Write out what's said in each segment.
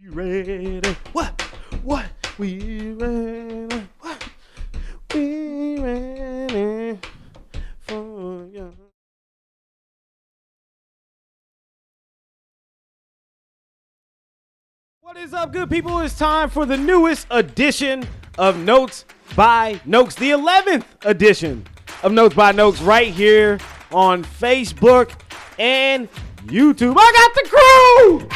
You ready? What? We ready? What? We ready for you. What is up, good people? It's time for the newest edition of Notes by Noakes, the 11th edition of Notes by Noakes, right here on Facebook and YouTube. I got the crew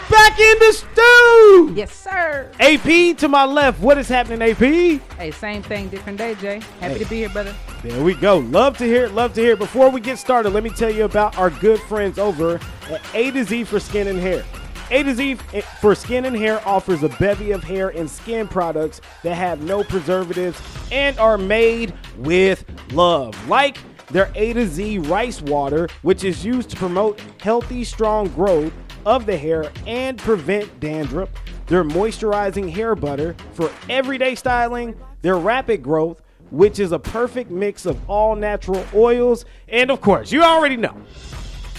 back in the stew. Yes, sir. AP to my left. What is happening, AP? Hey, same thing, different day, Jay. Happy to be here, brother. There we go. Love to hear it. Love to hear it. Before we get started, let me tell you about our good friends over at A to Z for Skin and Hair. A to Z for Skin and Hair offers a bevy of hair and skin products that have no preservatives and are made with love. Like their A to Z rice water, which is used to promote healthy, strong growth of the hair and prevent dandruff. Their moisturizing hair butter for everyday styling. Their rapid growth, which is a perfect mix of all natural oils. And of course, you already know,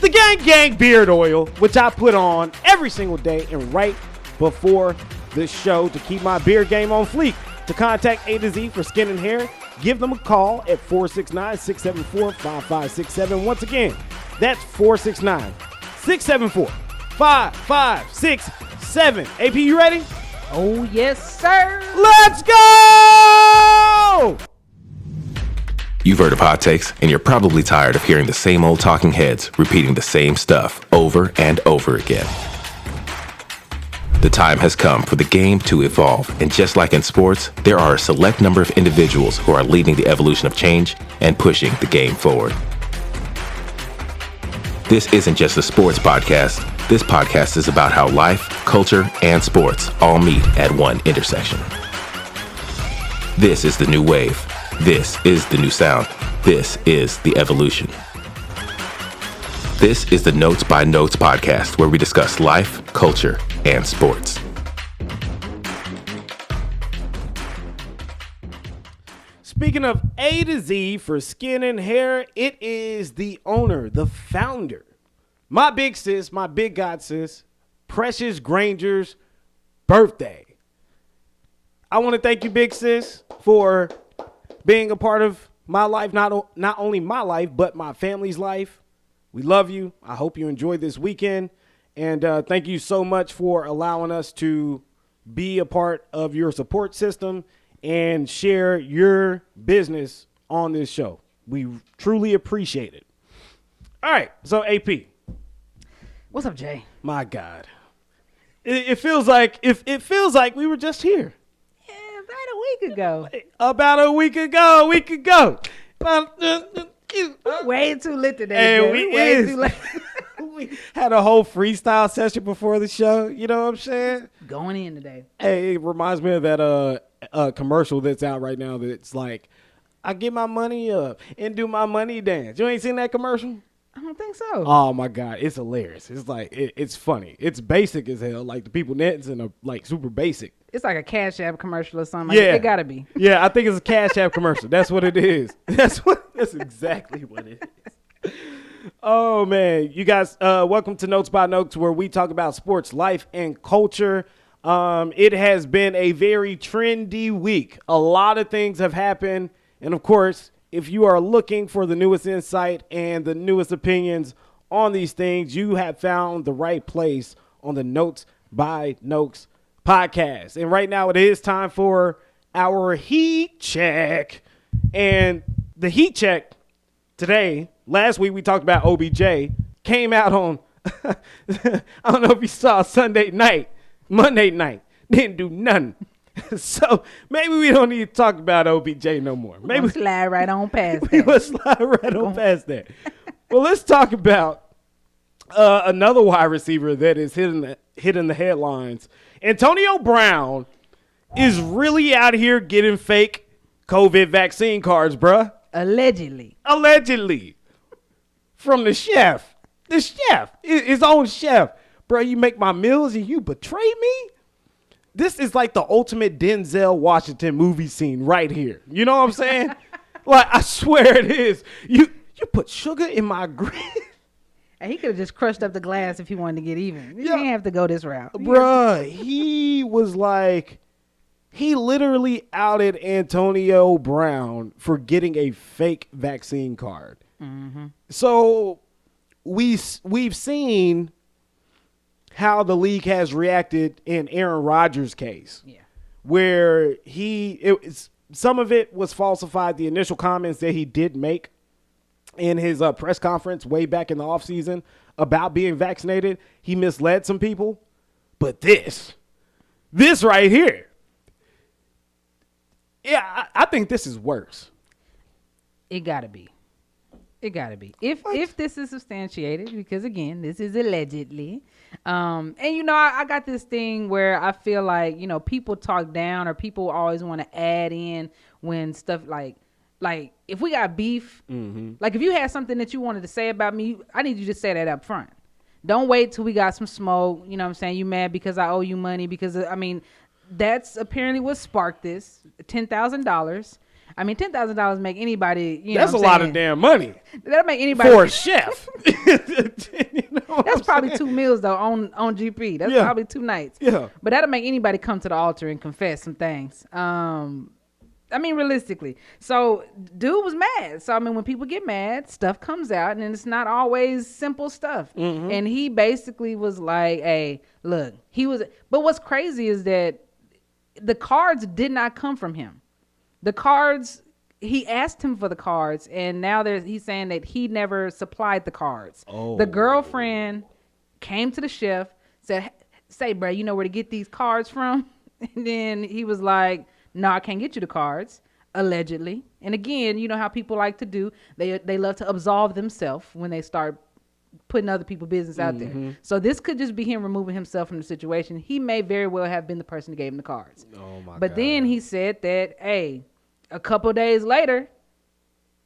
the Gang Beard Oil, which I put on every single day and right before the show to keep my beard game on fleek. To contact A to Z for Skin and Hair, give them a call at 469-674-5567. Once again, that's 469-674-5567. AP, you ready? Oh, yes, sir. Let's go! You've heard of hot takes, and you're probably tired of hearing the same old talking heads repeating the same stuff over and over again. The time has come for the game to evolve, and just like in sports, there are a select number of individuals who are leading the evolution of change and pushing the game forward. This isn't just a sports podcast. This podcast is about how life, culture, and sports all meet at one intersection. This is the new wave. This is the new sound. This is the evolution. This is the Notes by Notes podcast, where we discuss life, culture, and sports. Speaking of A to Z for Skin and Hair, it is the owner, the founder, my big sis, my big god sis, Precious Granger's birthday. I want to thank you, big sis, for being a part of my life, not only my life, but my family's life. We love you. I hope you enjoyed this weekend. And thank you so much for allowing us to be a part of your support system and share your business on this show. We truly appreciate it. All right. So, AP. What's up, Jay? My God. It feels like we were just here. About a week ago. About a week ago. Way too lit today. Hey, Jay. Too late. We had a whole freestyle session before the show. You know what I'm saying? Going in today. Hey, it reminds me of that commercial that's out right now that's like, I get my money up and do my money dance. You ain't seen that commercial? I don't think so. Oh my God, it's hilarious. It's like it's funny. It's basic as hell. Like the people dancing are like super basic. It's like a Cash App commercial or something. Yeah, It gotta be. Yeah, I think it's a Cash App commercial. That's what it is. That's exactly what it is. Oh man, you guys, welcome to Notes by Notes, where we talk about sports, life, and culture. It has been a very trendy week. A lot of things have happened, and of course, if you are looking for the newest insight and the newest opinions on these things, you have found the right place on the Notes by Notes podcast. And right now it is time for our heat check. And the heat check today, last week we talked about OBJ, came out on, I don't know if you saw Monday night, didn't do nothing. So maybe we don't need to talk about OBJ no more. Maybe we'll slide right on past that. We will slide right on past that. Well, let's talk about another wide receiver that is hitting the headlines. Antonio Brown is really out here getting fake COVID vaccine cards, bruh. Allegedly. From the chef. His own chef. Bruh, you make my meals and you betray me? This is like the ultimate Denzel Washington movie scene right here. You know what I'm saying? Like, I swear it is. You put sugar in my grits. And he could have just crushed up the glass if he wanted to get even. You didn't have to go this route. Bruh, he was like, he literally outed Antonio Brown for getting a fake vaccine card. Mm-hmm. So we've seen how the league has reacted in Aaron Rodgers' case. Yeah. Where some of it was falsified, the initial comments that he did make in his press conference way back in the offseason about being vaccinated. He misled some people. But this right here, yeah, I think this is worse. It gotta be. It gotta be. If this is substantiated, because again, this is allegedly. And I got this thing where I feel like, people talk down or people always want to add in when stuff like if we got beef, like if you had something that you wanted to say about me, I need you to say that up front. Don't wait till we got some smoke. You know what I'm saying? You mad because I owe you money because that's apparently what sparked this. $10,000. I mean, $10,000 make anybody. That's a lot of damn money. That'll make anybody for a chef. That's probably 2 meals though on GP. That's probably 2 nights. Yeah, but that'll make anybody come to the altar and confess some things. Realistically. So dude was mad. So when people get mad, stuff comes out, and it's not always simple stuff. Mm-hmm. And he basically was like, "Hey, look." But what's crazy is that the cards did not come from him. The cards, he asked him for the cards, and now he's saying that he never supplied the cards. Oh. The girlfriend came to the chef, said, "Say, bro, you know where to get these cards from?" And then he was like, "No, I can't get you the cards," allegedly. And again, you know how people like to do. They love to absolve themselves when they start putting other people's business out there. So this could just be him removing himself from the situation. He may very well have been the person who gave him the cards. Oh my But God. then he said that, hey, a couple days later,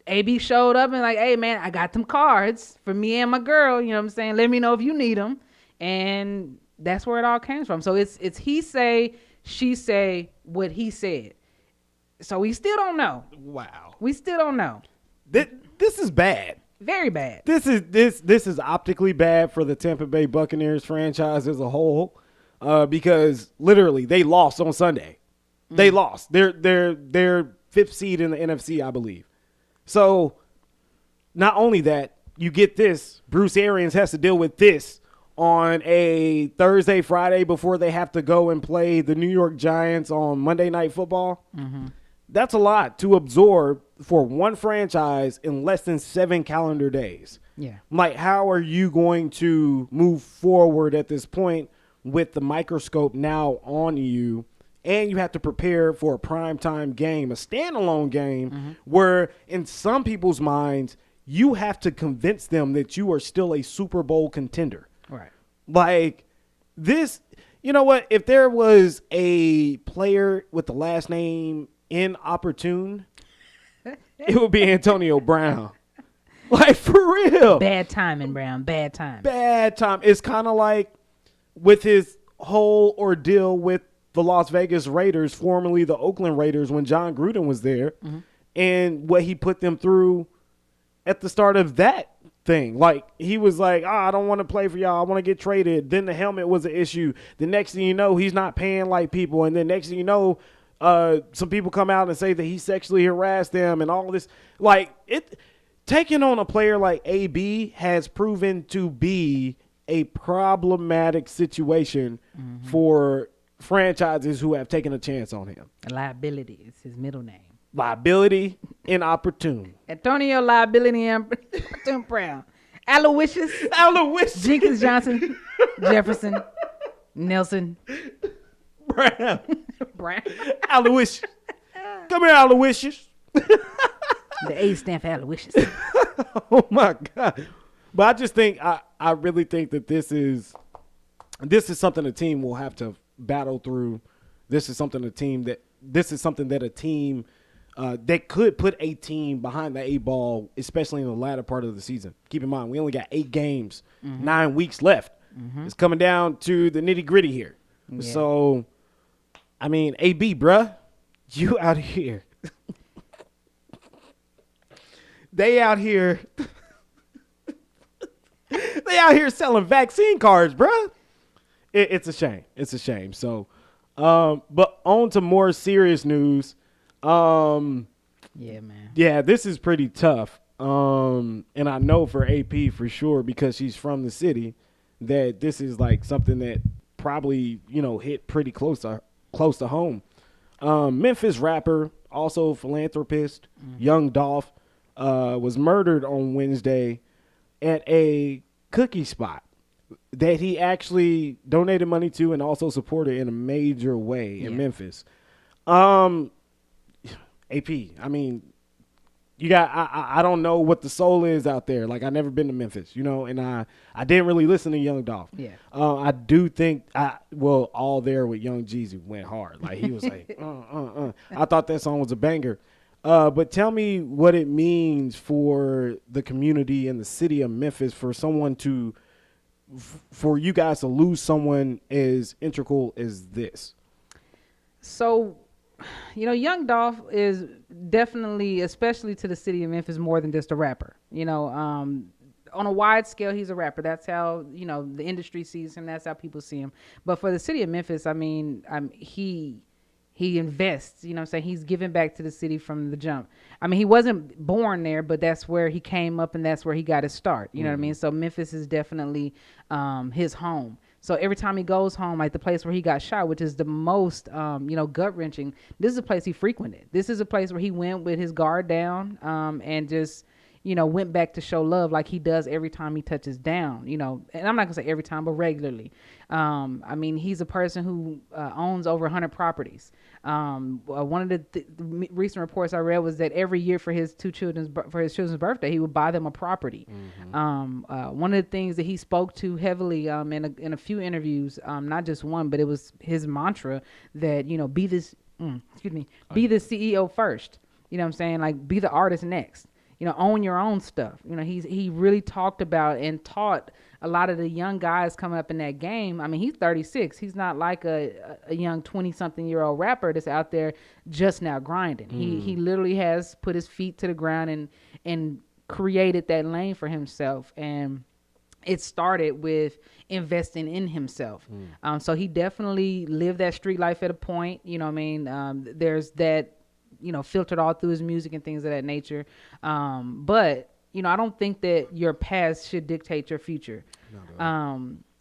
AB showed up and like, "Hey, man, I got them cards for me and my girl. You know what I'm saying? Let me know if you need them." And that's where it all came from. So it's he say, she say what he said. So we still don't know. Wow. We still don't know. This is bad. Very bad. This is optically bad for the Tampa Bay Buccaneers franchise as a whole, because literally they lost on Sunday. They lost. They're 5th seed in the NFC, I believe. So not only that, you get this. Bruce Arians has to deal with this on a Thursday, Friday before they have to go and play the New York Giants on Monday Night Football. Mm-hmm. That's a lot to absorb for one franchise in less than 7 calendar days. Yeah. Like, how are you going to move forward at this point with the microscope now on you? And you have to prepare for a primetime game, a standalone game, where in some people's minds, you have to convince them that you are still a Super Bowl contender. Right. Like this, you know what? If there was a player with the last name inopportune, it would be Antonio Brown. Like, for real. Bad timing, Brown. Bad time. Bad time. It's kind of like with his whole ordeal with the Las Vegas Raiders, formerly the Oakland Raiders, when John Gruden was there, and what he put them through at the start of that thing. Like, he was like, I don't want to play for y'all. I want to get traded. Then the helmet was an issue. The next thing you know, he's not paying like people. And then next thing you know, some people come out and say that he sexually harassed them and all this. Like, taking on a player like AB has proven to be a problematic situation for franchises who have taken a chance on him. Liability is his middle name. Liability inopportune. Antonio Liability and Brown. Aloysius. Jenkins Johnson. Jefferson. Nelson. Brown. Aloysius. Come here, Aloysius. The A stand for Aloysius. Oh my God. But I just think I really think that this is something a team will have to battle through. This is something that a team that could put a team behind the 8 ball, especially in the latter part of the season. Keep in mind, we only got 8 games, 9 weeks left. It's coming down to the nitty gritty here. Yeah. So, I mean, AB, bruh, you out here. They out here out here selling vaccine cards, bruh. It's a shame. It's a shame. So, but on to more serious news. Yeah, man. Yeah, this is pretty tough. And I know for AP for sure, because she's from the city, that this is like something that probably, hit pretty close to home. Memphis rapper, also philanthropist, Young Dolph, was murdered on Wednesday at a cookie spot that he actually donated money to and also supported in a major way in Memphis. AP, I mean, you got I don't know what the soul is out there. Like, I never been to Memphis, and I didn't really listen to Young Dolph. Yeah. I do think All There with Young Jeezy went hard. Like, he was like, I thought that song was a banger. But tell me what it means for the community in the city of Memphis for someone for you guys to lose someone as integral as this. So, Young Dolph is definitely, especially to the city of Memphis, more than just a rapper. On a wide scale, he's a rapper. That's how, the industry sees him. That's how people see him. But for the city of Memphis, I mean, he invests, I'm saying? He's giving back to the city from the jump. I mean, he wasn't born there, but that's where he came up and that's where he got his start. You know what I mean? So Memphis is definitely his home. So every time he goes home, like the place where he got shot, which is the most, gut wrenching, this is a place he frequented. This is a place where he went with his guard down and just, went back to show love like he does every time he touches down, and I'm not gonna say every time, but regularly. I mean, he's a person who owns over 100 properties. One of the recent reports I read was that every year for his children's birthday, he would buy them a property. One of the things that he spoke to heavily in a few interviews, not just one, but it was his mantra that, be the CEO first. You know what I'm saying? Like, be the artist next. Own your own stuff. He really talked about and taught a lot of the young guys coming up in that game. I mean, he's 36. He's not like a young 20-something-year-old rapper that's out there just now grinding. He literally has put his feet to the ground and created that lane for himself. And it started with investing in himself. So he definitely lived that street life at a point. There's that, filtered all through his music and things of that nature. But, I don't think that your past should dictate your future.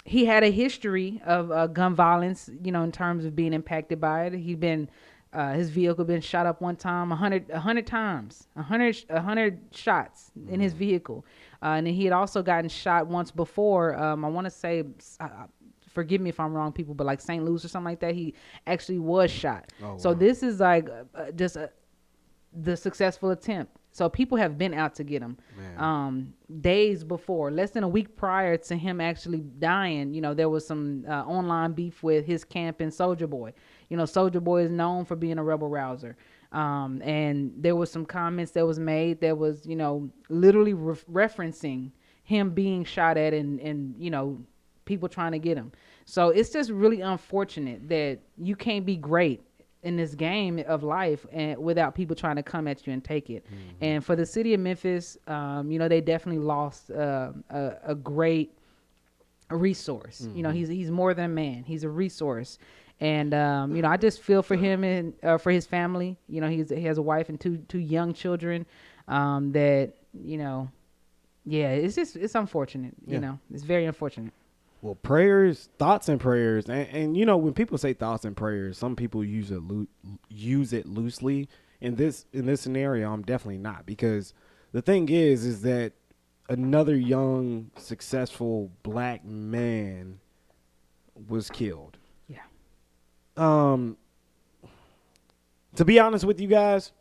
He had a history of gun violence, in terms of being impacted by it. He'd been, his vehicle been shot up one time, 100 times, 100 shots in his vehicle. And then he had also gotten shot once before. I want to say, forgive me if I'm wrong, people, but like St. Louis or something like that, he actually was shot. So wow. This is like the successful attempt. So people have been out to get him. Days before, less than a week prior to him actually dying, there was some online beef with his camp and Soulja Boy. Soulja Boy is known for being a rebel rouser. And there was some comments that was made that was, literally referencing him being shot at and people trying to get him. So it's just really unfortunate that you can't be great in this game of life and without people trying to come at you and take it. And for the city of Memphis, they definitely lost a great resource. He's more than a man. He's a resource. And, I just feel for him and for his family. He has a wife and two young children that, it's unfortunate. It's very unfortunate. Well, prayers, thoughts and prayers. And when people say thoughts and prayers, some people use it loosely. In this scenario, I'm definitely not, because the thing is that another young, successful black man was killed. Yeah. To be honest with you guys,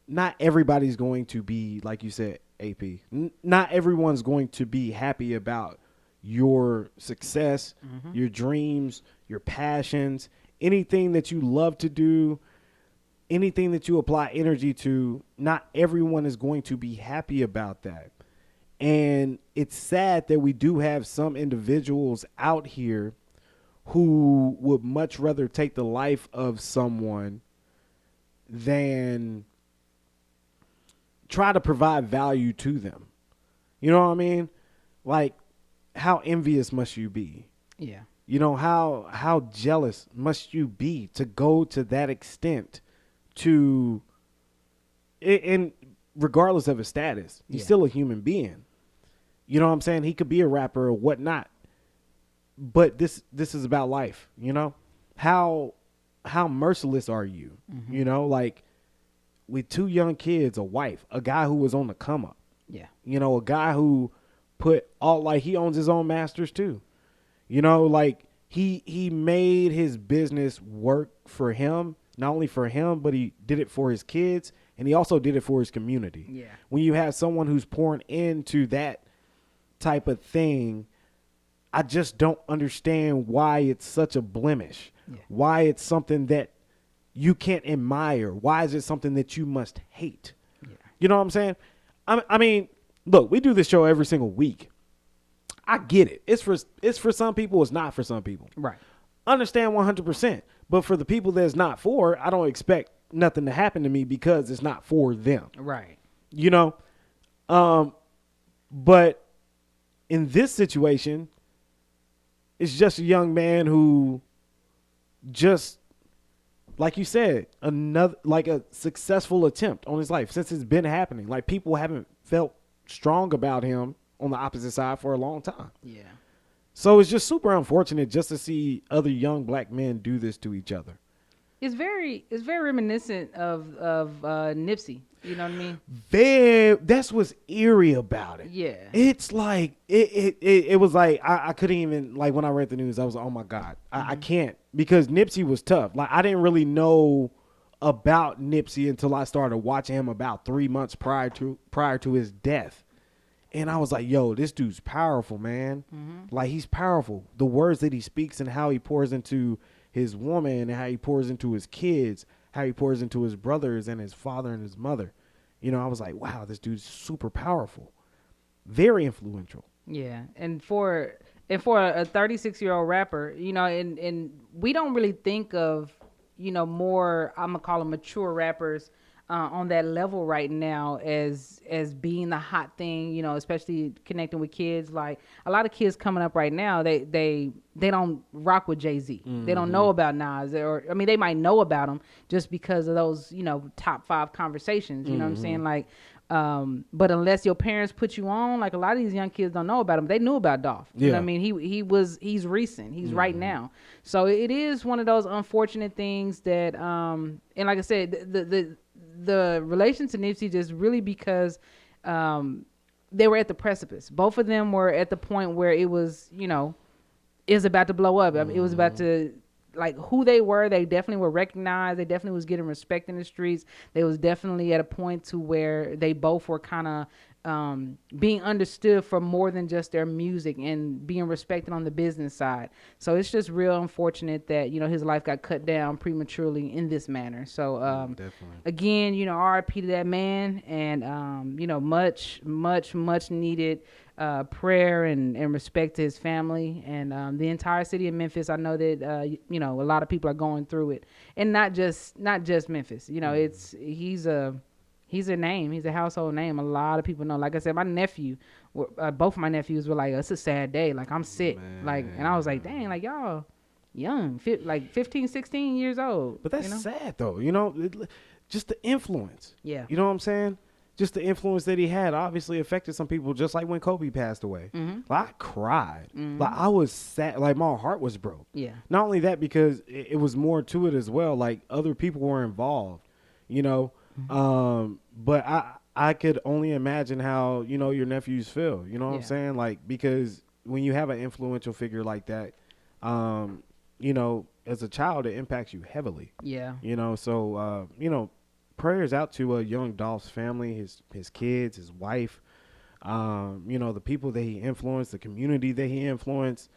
not everybody's going to be, like you said, AP. Not everyone's going to be happy about your success, your dreams, your passions, anything that you love to do, anything that you apply energy to. Not everyone is going to be happy about that. And it's sad that we do have some individuals out here who would much rather take the life of someone than try to provide value to them. You know what I mean? Like, how envious must you be? Yeah. You know, how jealous must you be to go to that extent to, and regardless of his status, he's still a human being. You know what I'm saying? He could be a rapper or whatnot, but this is about life. You know, how merciless are you? You know, like with 2 young kids, a wife, a guy who was on the come up. Yeah. You know, a guy who put all, like, he owns his own masters too. You know, like he made his business work for him, not only for him, but he did it for his kids, and he also did it for his community. Yeah. When you have someone who's pouring into that type of thing, I just don't understand why it's such a blemish. Yeah. Why it's something that you can't admire. Why is it something that you must hate? Yeah. You know what I'm saying? I mean, look, we do this show every single week. I get it. It's for some people. It's not for some people. Right. Understand 100%. But for the people that it's not for, I don't expect nothing to happen to me because it's not for them. Right. You know? But in this situation, it's just a young man who just, like you said, another, like a successful attempt on his life since it's been happening. Like, people haven't felt strong about him on the opposite side for a long time. Yeah. So it's just super unfortunate just to see other young black men do this to each other. It's very reminiscent of Nipsey. You know what I mean? That's what's eerie about it. Yeah. It's like it was like I couldn't even, like, when I read the news, I was like, oh my God, I can't, because Nipsey was tough. Like, I didn't really know about Nipsey until I started watching him about 3 months prior to his death. And I was like, yo, this dude's powerful, man. Like, he's powerful. The words that he speaks and how he pours into his woman and how he pours into his kids, how he pours into his brothers and his father and his mother. You know, I was like, wow, this dude's super powerful. Very influential. Yeah. And for a 36-year-old rapper, you know, and we don't really think of, you know, more, I'm going to call them mature rappers on that level right now as being the hot thing, you know, especially connecting with kids. Like, a lot of kids coming up right now, they don't rock with Jay-Z. They don't know about Nas, or, I mean, they might know about him just because of those, you know, top 5 conversations, you know what I'm saying? Like, but unless your parents put you on, like, a lot of these young kids don't know about him. They knew about Dolph. You know what I mean? He's recent. He's right now. So it is one of those unfortunate things that, and like I said, the relation to Nipsey just really because they were at the precipice. Both of them were at the point where it was, you know, it was about to blow up. I mean, it was about to, like, who they definitely were recognized. They definitely was getting respect in the streets. They was definitely at a point to where they both were kind of being understood for more than just their music and being respected on the business side. So it's just real unfortunate that, you know, his life got cut down prematurely in this manner. So Definitely. again, you know, RIP to that man, and you know, much needed prayer and respect to his family and the entire city of Memphis. I know that you know, a lot of people are going through it, and not just Memphis. You know, he's a name. He's a household name. A lot of people know. Like I said, my nephew, both of my nephews were like, it's a sad day. Like, I'm sick. Man. Like, and I was like, dang, like, y'all young, like 15, 16 years old. But that's, you know? sad, though. You know, just the influence. Yeah. You know what I'm saying? Just the influence that he had obviously affected some people, just like when Kobe passed away. Like, I cried. Like, I was sad. Like, my heart was broke. Yeah. Not only that, because it was more to it as well. Like, other people were involved, you know. But I could only imagine how, you know, your nephews feel, you know what I'm saying? Like, because when you have an influential figure like that, you know, as a child, it impacts you heavily. Yeah. You know, so, you know, prayers out to Young Dolph's family, his kids, his wife, you know, the people that he influenced, the community that he influenced,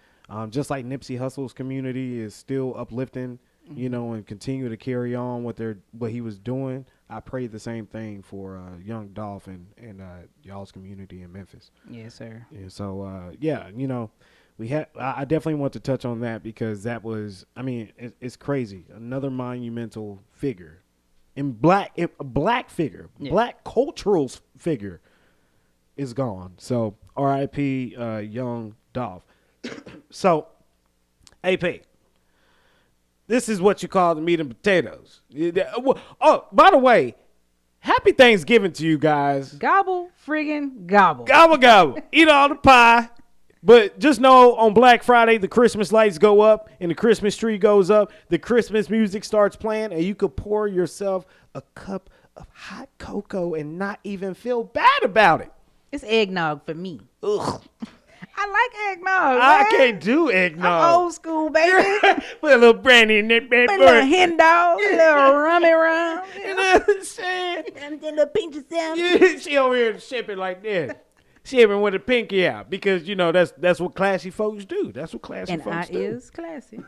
just like Nipsey Hussle's community is still uplifting, you know, and continue to carry on what he was doing. I pray the same thing for Young Dolph and y'all's community in Memphis. Yes, sir. And so, yeah, you know, I definitely want to touch on that because that was, I mean, it's crazy. Another monumental figure black figure, black cultural figure is gone. So R.I.P. Young Dolph. So, AP, this is what you call the meat and potatoes. Oh, by the way, happy Thanksgiving to you guys. Gobble, friggin' gobble. Gobble, gobble. Eat all the pie. But just know on Black Friday, the Christmas lights go up and the Christmas tree goes up. The Christmas music starts playing, and you could pour yourself a cup of hot cocoa and not even feel bad about it. It's eggnog for me. Ugh. I like eggnog. I man. can't do eggnog. I'm old school, baby. Put a little brandy in that bad Put a little hen dog, a little rummy rum. You know what I'm saying? And a little pinch of salt. Yeah, she over here shipping like that. Shipping with a pinky out because, you know, that's what classy folks do. That's what classy And folks I do. is classy.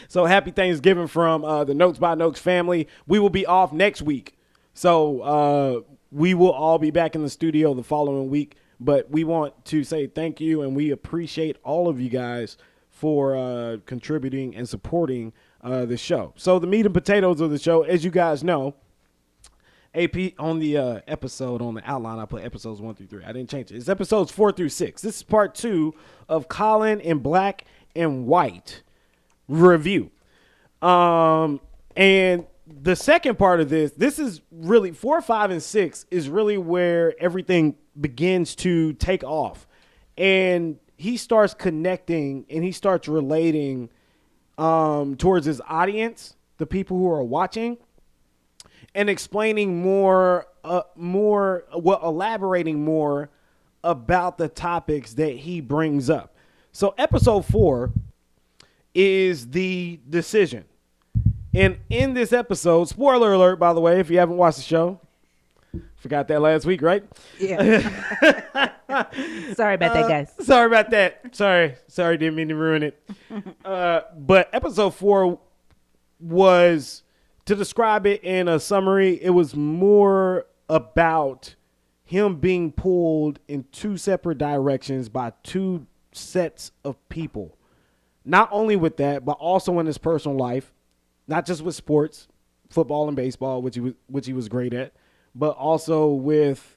So happy Thanksgiving from the Notes by Notes family. We will be off next week. So we will all be back in the studio the following week. But we want to say thank you, and we appreciate all of you guys for contributing and supporting the show. So the meat and potatoes of the show, as you guys know, AP on the episode, on the outline, I put episodes 1 through 3. I didn't change it. It's episodes 4 through 6. This is part 2 of Colin in Black and White review. And the second part of this is really 4, 5, and 6 is really where everything begins to take off. And he starts connecting and he starts relating towards his audience, the people who are watching, and explaining elaborating more about the topics that he brings up. So episode 4 is the decision. And in this episode, spoiler alert, by the way, if you haven't watched the show, forgot that last week, right? Yeah. Sorry about that, guys. Sorry about that. Sorry, didn't mean to ruin it. But episode 4 was, to describe it in a summary, it was more about him being pulled in 2 separate directions by 2 sets of people. Not only with that, but also in his personal life, not just with sports, football and baseball, which he was great at, but also with,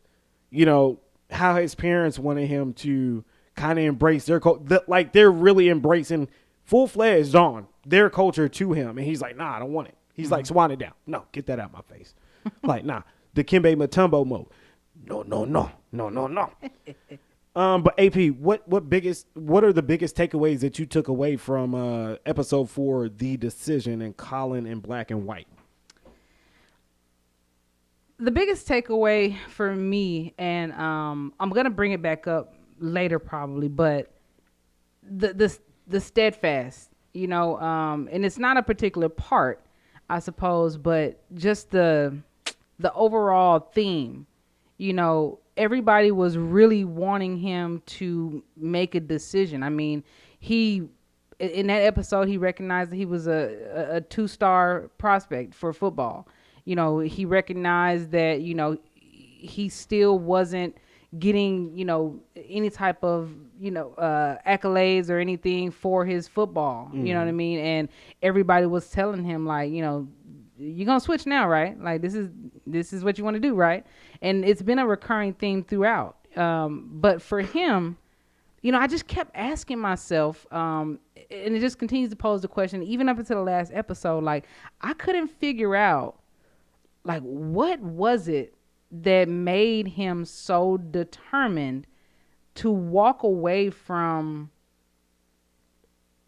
you know, how his parents wanted him to kind of embrace their culture. Like, they're really embracing full-fledged on their culture to him. And he's like, nah, I don't want it. He's like, swan it down. No, get that out of my face. Like, nah, the Kimbe Mutombo mode. No. But AP, what are the biggest takeaways that you took away from episode 4, The Decision, and Colin in Black and White? The biggest takeaway for me, and I'm gonna bring it back up later probably, but the steadfast, you know, and it's not a particular part, I suppose, but just the overall theme. You know, everybody was really wanting him to make a decision. I mean, in that episode, he recognized that he was a 2-star prospect for football. You know, he recognized that, you know, he still wasn't getting, you know, any type of, you know, accolades or anything for his football. You know what I mean? And everybody was telling him, like, you know, you're going to switch now, right? Like, this is what you want to do, right? And it's been a recurring theme throughout. But for him, you know, I just kept asking myself, and it just continues to pose the question, even up until the last episode, like, I couldn't figure out, like, what was it that made him so determined to walk away from,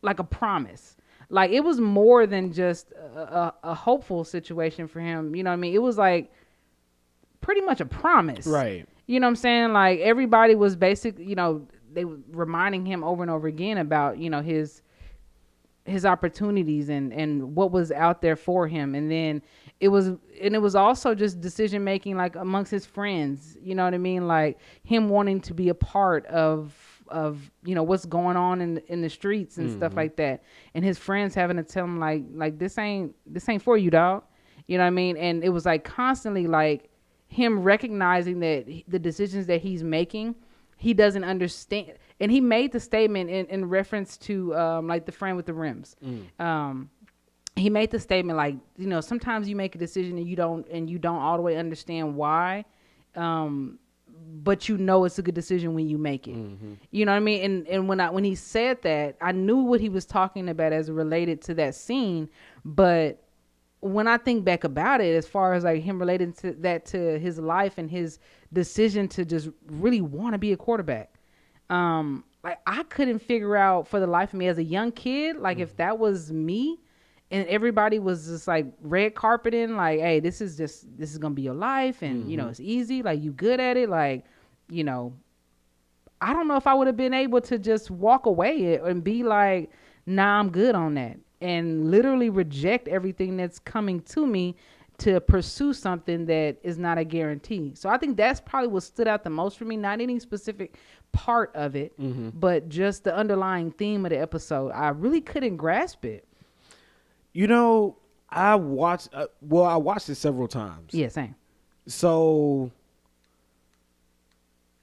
like, a promise? Like, it was more than just a hopeful situation for him. You know what I mean? It was like pretty much a promise. Right. You know what I'm saying? Like, everybody was basically, you know, they were reminding him over and over again about, you know, his opportunities and what was out there for him. And then it was also just decision making, like, amongst his friends. You know what I mean? Like, him wanting to be a part of you know what's going on in the streets and stuff like that, and his friends having to tell him like this ain't for you, dog. You know what I mean? And it was like constantly like him recognizing that the decisions that he's making, he doesn't understand. And he made the statement in reference to like the friend with the rims. He made the statement like, you know, sometimes you make a decision and you don't all the way understand why. but you know it's a good decision when you make it. You know what I mean? And when he said that, I knew what he was talking about as it related to that scene. But when I think back about it, as far as like him relating to that to his life and his decision to just really want to be a quarterback, like I couldn't figure out for the life of me as a young kid, like if that was me and everybody was just like red carpeting, like, hey, this is gonna be your life, and you know it's easy, like you good at it, like, you know, I don't know if I would have been able to just walk away and be like, nah, I'm good on that, and literally reject everything that's coming to me to pursue something that is not a guarantee. So I think that's probably what stood out the most for me, not any specific part of it, but just the underlying theme of the episode. I really couldn't grasp it. You know, I watched it several times. Yeah, same. So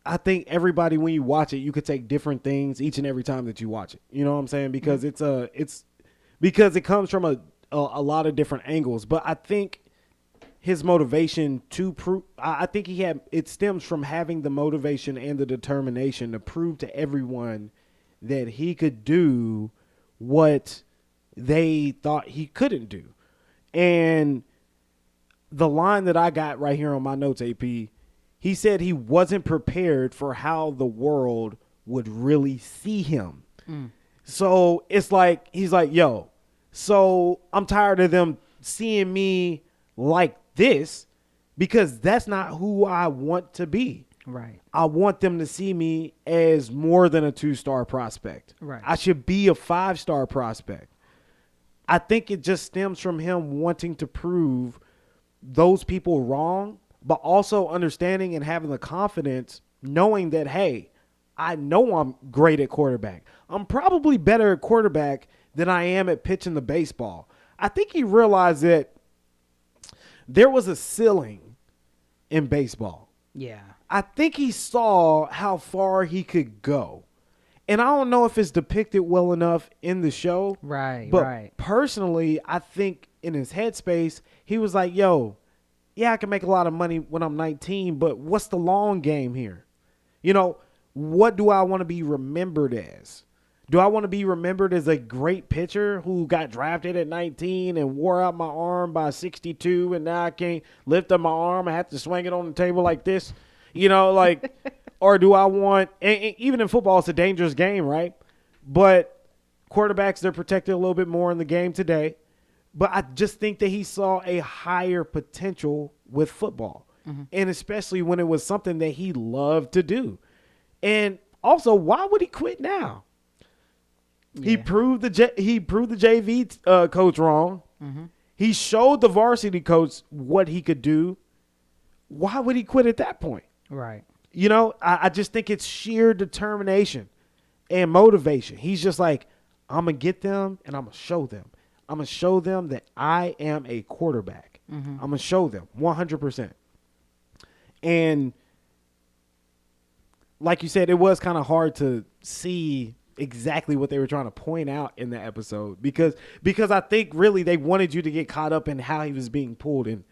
I think everybody, when you watch it, you could take different things each and every time that you watch it. You know what I'm saying? Because it's because it comes from a lot of different angles. But I think his motivation to prove, I think it stems from having the motivation and the determination to prove to everyone that he could do what they thought he couldn't do. And the line that I got right here on my notes, AP, he said he wasn't prepared for how the world would really see him. So it's like, he's like, yo, so I'm tired of them seeing me like this, because that's not who I want to be. Right. I want them to see me as more than a 2-star prospect. Right. I should be a 5-star prospect. I think it just stems from him wanting to prove those people wrong, but also understanding and having the confidence, knowing that, hey, I know I'm great at quarterback. I'm probably better at quarterback than I am at pitching the baseball. I think he realized that there was a ceiling in baseball. Yeah. I think he saw how far he could go. And I don't know if it's depicted well enough in the show. Right, but right. personally, I think in his headspace, he was like, yo, yeah, I can make a lot of money when I'm 19, but what's the long game here? You know, what do I want to be remembered as? Do I want to be remembered as a great pitcher who got drafted at 19 and wore out my arm by 62, and now I can't lift up my arm? I have to swing it on the table like this, you know, like, or do I want, and even in football, it's a dangerous game, right? But quarterbacks, they're protected a little bit more in the game today. But I just think that he saw a higher potential with football, and especially when it was something that he loved to do. And also, why would he quit now? Yeah. He proved the JV coach wrong. He showed the varsity coach what he could do. Why would he quit at that point? Right. You know, I just think it's sheer determination and motivation. He's just like, I'm going to get them and I'm going to show them. I'm going to show them that I am a quarterback. I'm going to show them 100%. And like you said, it was kind of hard to see exactly what they were trying to point out in the episode because I think really they wanted you to get caught up in how he was being pulled in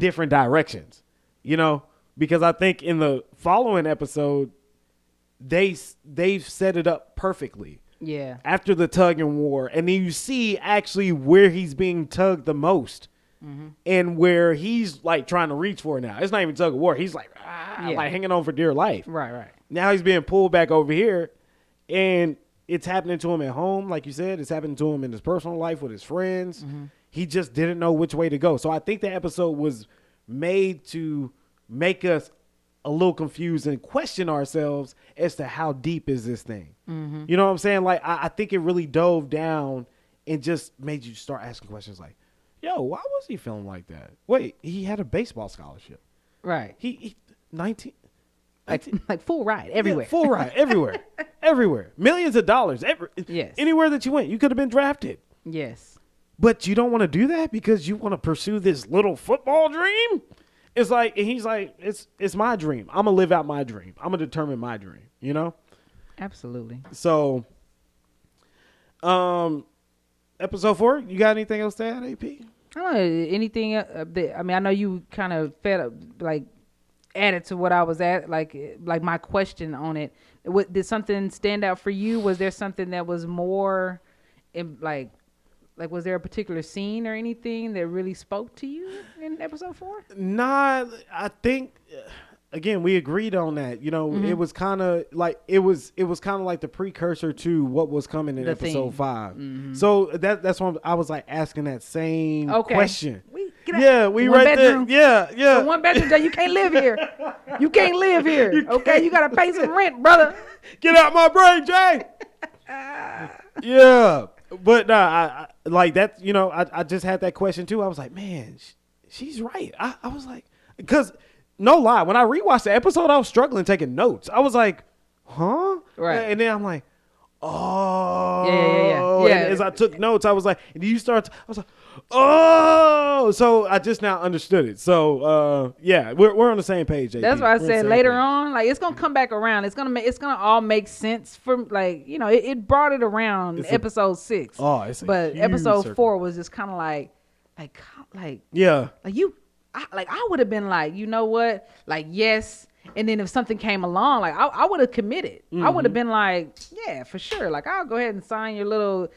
different directions, you know, because I think in the following episode, they've set it up perfectly. Yeah. After the tug and war, and then you see actually where he's being tugged the most and where he's like trying to reach for it now. It's not even tug of war. He's like, like hanging on for dear life. Right. Now he's being pulled back over here, and it's happening to him at home. Like you said, it's happening to him in his personal life with his friends. He just didn't know which way to go. So I think the episode was made to make us a little confused and question ourselves as to how deep is this thing. You know what I'm saying? Like, I think it really dove down and just made you start asking questions like, yo, why was he feeling like that? Wait, he had a baseball scholarship. Right. He 19. Like full ride everywhere. Yeah, full ride everywhere. Everywhere. Millions of dollars. Yes. Anywhere that you went, you could have been drafted. Yes. But you don't want to do that because you want to pursue this little football dream? It's like, and he's like, it's my dream. I'm going to live out my dream. I'm going to determine my dream, you know? Absolutely. So, episode 4, you got anything else to add, AP? I don't know anything. I mean, I know you kind of fed up, like added to what I was at, like my question on it. Did something stand out for you? Was there something that was more, like was there a particular scene or anything that really spoke to you in episode 4? Nah, I think again we agreed on that. You know, it was kind of like it was kind of like the precursor to what was coming in episode 5. So that's why I was like asking that same question. We one right bedroom. there. Yeah. So one bedroom, you can't live here. You can't live here. Okay, you gotta pay some rent, brother. Get out my brain, Jay. Yeah, but I like that. You know, I just had that question too. I was like, man, she's right. I was like, because no lie, when I rewatched the episode, I was struggling taking notes. I was like, huh? Right. And then I'm like, oh. Yeah. And as I took notes, I was like, and you start, I was like, oh. So I just now understood it. So yeah, we're on the same page. AP. That's why I We're said later on, like it's gonna come back around. It's gonna all make sense for like, you know, it brought it around episode 6. But episode 4 was just kind of like yeah, I would have been like, you know what, like yes. And then if something came along, like I would have committed. I would have been like, yeah, for sure. Like I'll go ahead and sign your little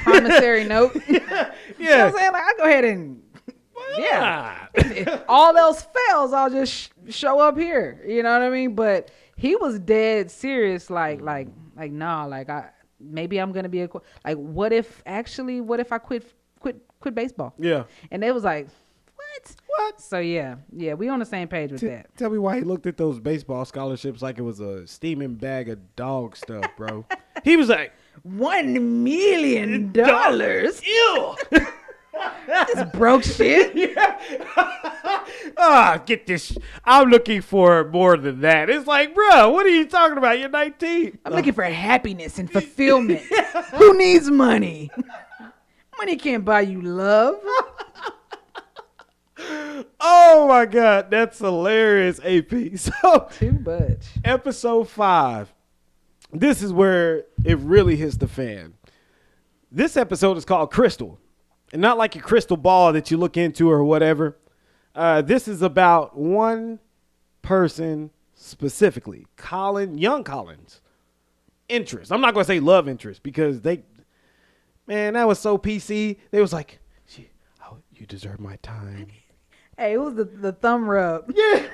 promissory note. You know what I'm saying? Like I'll go ahead and if all else fails, I'll just show up here. You know what I mean? But he was dead serious. Like no, like maybe I'm gonna be like what if I quit baseball? Yeah. And it was like, what? So yeah, we on the same page with that. Tell me why he looked at those baseball scholarships like it was a steaming bag of dog stuff, bro. He was like, $1 million. Ew. This broke shit. Get this. I'm looking for more than that. It's like, bro, what are you talking about? You're 19. I'm looking for happiness and fulfillment. Who needs money? Money can't buy you love. Oh my God, that's hilarious, AP. So too much. Episode 5. This is where it really hits the fan. This episode is called Crystal, and not like a crystal ball that you look into or whatever. This is about one person specifically, Young Colin's interest. I'm not going to say love interest because that was so PC. They was like, you deserve my time. Hey, it was the thumb rub. Yeah.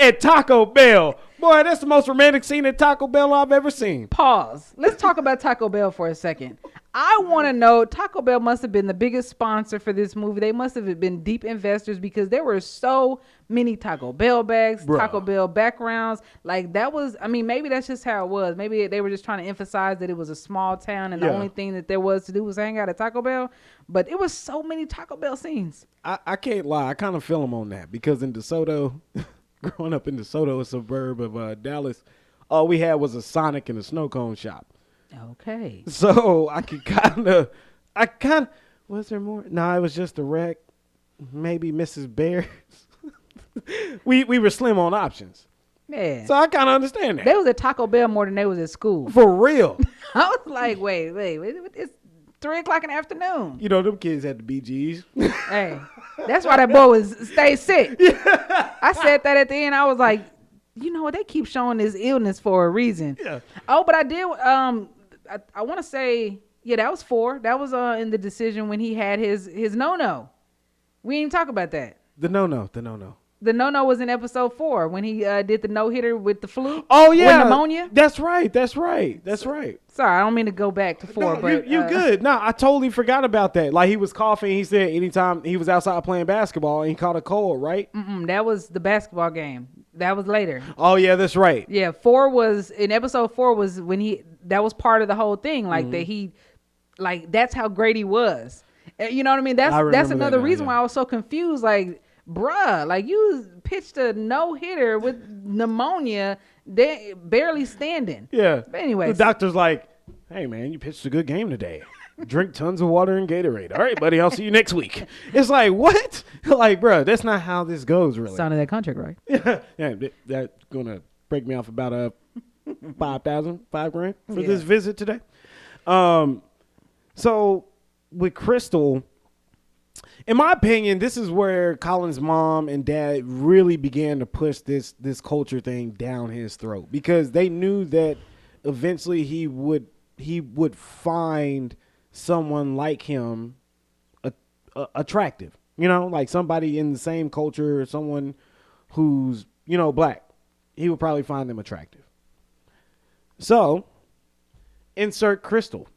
At Taco Bell. Boy, that's the most romantic scene at Taco Bell I've ever seen. Pause. Let's talk about Taco Bell for a second. I want to know, Taco Bell must have been the biggest sponsor for this movie. They must have been deep investors because there were so many Taco Bell bags, Taco Bell backgrounds. Like that was, I mean, maybe that's just how it was. Maybe they were just trying to emphasize that it was a small town and the only thing that there was to do was hang out at Taco Bell. But it was so many Taco Bell scenes. I can't lie. I kind of feel them on that because in DeSoto, growing up in DeSoto, a suburb of Dallas, all we had was a Sonic and a snow cone shop. Okay. So I was there more? No, it was just a wreck. Maybe Mrs. Bear's. we were slim on options. Man. So I kind of understand that. They was at Taco Bell more than they was at school. For real. I was like, wait, it's 3:00 in the afternoon. You know, them kids had the BGs. Hey, that's why that boy stay sick. Yeah. I said that at the end. I was like, you know what? They keep showing this illness for a reason. Yeah. Oh, but I did. I want to say, yeah, that was 4. That was in the decision when he had his no. We didn't even talk about that. The no. The no was in episode 4 when he did the no-hitter with the flu. Oh, yeah. With pneumonia. That's right. Sorry, I don't mean to go back to 4. No, but you good. No, I totally forgot about that. Like he was coughing. He said anytime he was outside playing basketball and he caught a cold, right? That was the basketball game. That was later. Oh, yeah, that's right. Yeah, 4 was, in episode 4 was when that was part of the whole thing. Like that that's how great he was. You know what I mean? That's another reason why I was so confused. Like, bruh, like you pitched a no-hitter with pneumonia, barely standing. Yeah. But anyway. The doctor's like, hey, man, you pitched a good game today. Drink tons of water and Gatorade. All right, buddy, I'll see you next week. It's like, what? Like, bro, that's not how this goes, really. Sounded that contract, right? Yeah, that's going to break me off about $5,000 for this visit today. So with Crystal, In my opinion, this is where Colin's mom and dad really began to push this culture thing down his throat, because they knew that eventually he would find someone like him attractive. You know, like somebody in the same culture, someone who's, you know, black. He would probably find them attractive. So, insert Crystal,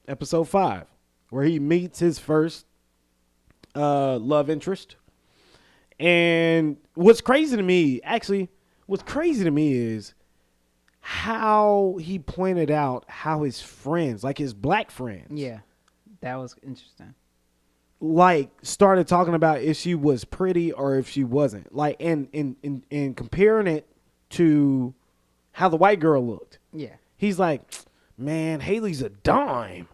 episode 5, where he meets his first love interest. And what's crazy to me is how he pointed out how his friends, like his black friends, Yeah, that was interesting. like started talking about if she was pretty or if she wasn't, like, and comparing it to how the white girl looked. Yeah. He's like, man, Haley's a dime.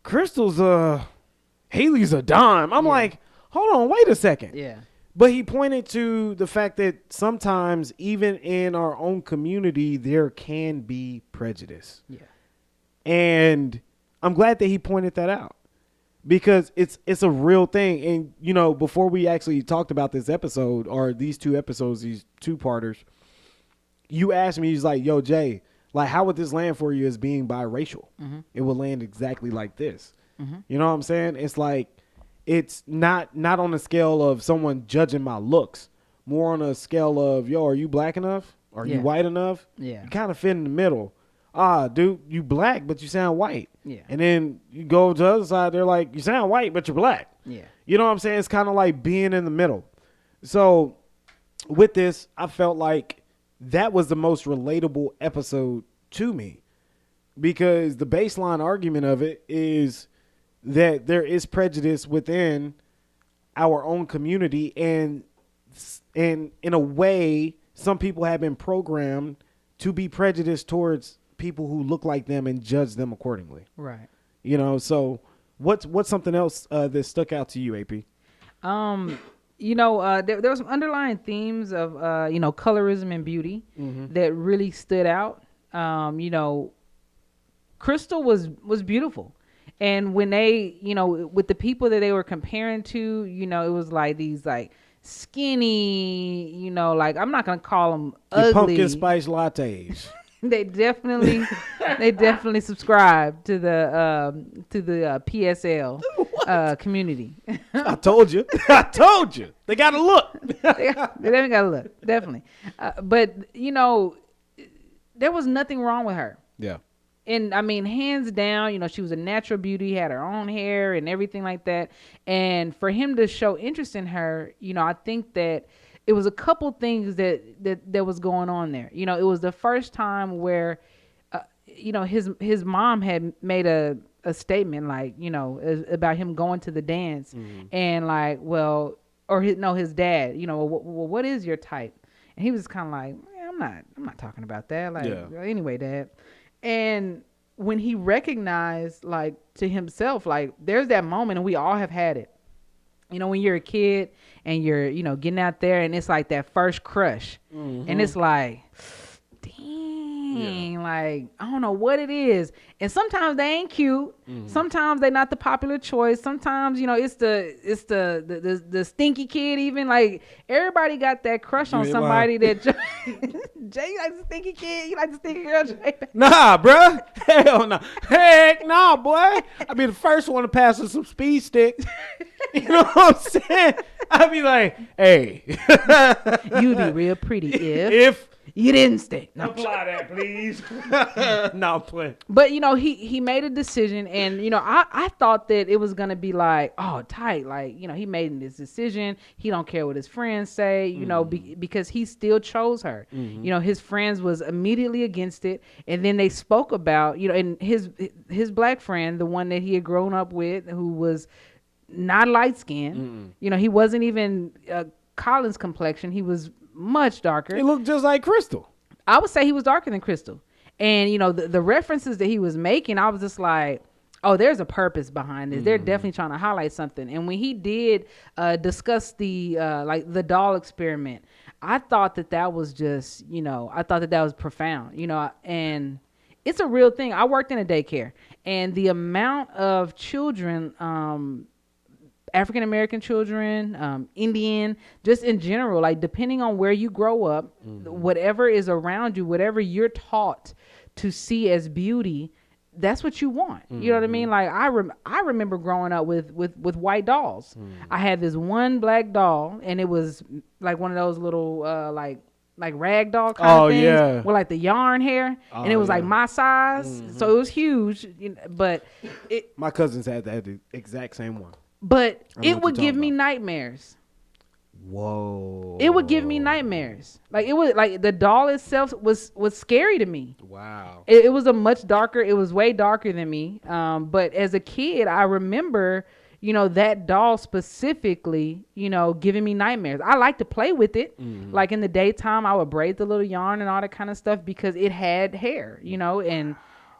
Haley's a dime. I'm like, hold on, wait a second. Yeah. But he pointed to the fact that sometimes even in our own community, there can be prejudice. Yeah. And I'm glad that he pointed that out, because it's a real thing. And, you know, before we actually talked about this episode, or these 2 episodes, these 2-parters, you asked me, he's like, yo, Jay, like, how would this land for you as being biracial? Mm-hmm. It would land exactly like this. Mm-hmm. You know what I'm saying? It's like, it's not on a scale of someone judging my looks, more on a scale of, yo, are you black enough? Are you white enough? Yeah. You kind of fit in the middle. Dude, you black, but you sound white. Yeah. And then you go to the other side, they're like, you sound white, but you're black. Yeah. You know what I'm saying? It's kind of like being in the middle. So with this, I felt like that was the most relatable episode to me, because the baseline argument of it is that there is prejudice within our own community, and in a way, some people have been programmed to be prejudiced towards people who look like them and judge them accordingly. Right. You know, so what's something else that stuck out to you, AP? You know, there were some underlying themes of, you know, colorism and beauty that really stood out. You know, Crystal was beautiful. And when they, you know, with the people that they were comparing to, you know, it was like these like skinny, you know, like, I'm not going to call them ugly. Pumpkin spice lattes. They definitely subscribe to the PSL community. I told you. They got to look. They definitely got to look, definitely. But, you know, there was nothing wrong with her. Yeah. And I mean, hands down, you know, she was a natural beauty, had her own hair and everything like that. And for him to show interest in her, you know, I think that it was a couple things that was going on there. You know, it was the first time where, you know, his mom had made a statement, like, you know, about him going to the dance, and like, well, or his dad, you know, well, what is your type? And he was kind of like, I'm not talking about that. Like, anyway, Dad. And when he recognized, like, to himself, like, there's that moment, and we all have had it. You know, when you're a kid and you're, you know, getting out there, and it's like that first crush. And it's like, dang, like, I don't know what it is. And sometimes they ain't cute. Sometimes they not the popular choice. Sometimes, you know, it's the stinky kid even. Like, everybody got that crush on somebody that Jay, you like the stinky kid? You like the stinky girl, Jay? Nah, bruh. Hell no. Heck nah, boy. I'd be the first one to pass with some speed sticks. You know what I'm saying? I'd be like, hey. You'd be real pretty if you didn't stay. No. Apply that, please. No, play. But, you know, he made a decision, and, you know, I thought that it was going to be like, oh, tight. Like, you know, he made this decision. He don't care what his friends say, you know, because he still chose her. You know, his friends was immediately against it. And then they spoke about, you know, and his black friend, the one that he had grown up with, who was not light skinned, you know, he wasn't even Colin's complexion. He was much darker. He looked just like Crystal. I would say he was darker than Crystal. And, you know, the references that he was making, I was just like, oh, there's a purpose behind this. They're definitely trying to highlight something. And when he did discuss the like the doll experiment, I thought that was just, you know, I thought that was profound, you know, and it's a real thing. I worked in a daycare, and the amount of children African American children, Indian, just in general, like depending on where you grow up, whatever is around you, whatever you're taught to see as beauty, that's what you want. You know what I mean? Like I remember growing up with white dolls. I had this one black doll, and it was like one of those little like rag doll kind of things with like the yarn hair, and it was like my size, so it was huge. But my cousins had that exact same one. But it would give me nightmares. Whoa! It would give me nightmares. Like it would, like the doll itself was scary to me. Wow! It was a much darker. It was way darker than me. But as a kid, I remember, that doll specifically, giving me nightmares. I like to play with it. Like in the daytime, I would braid the little yarn and all that kind of stuff because it had hair,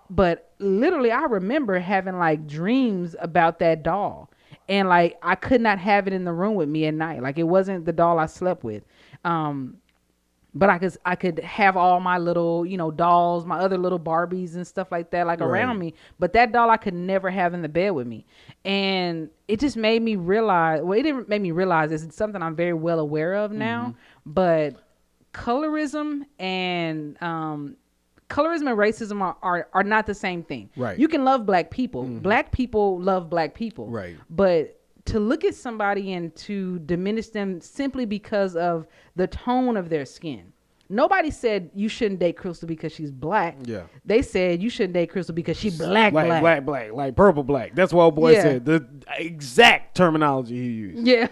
but literally I remember having like dreams about that doll. And like I could not have it in the room with me at night. Like it wasn't the doll I slept with. But I could have all my little, dolls, my other little Barbies and stuff like that, like around me. But that doll I could never have in the bed with me. And it just made me realize, well, it didn't make me realize this. It's something I'm very well aware of now. But colorism and racism are not the same thing. Right. You can love black people. Black people love black people. Right. But to look at somebody and to diminish them simply because of the tone of their skin. Nobody said you shouldn't date Crystal because she's black. Yeah. They said you shouldn't date Crystal because she's black. Like purple black. That's what old boy said. The exact terminology he used. Yeah.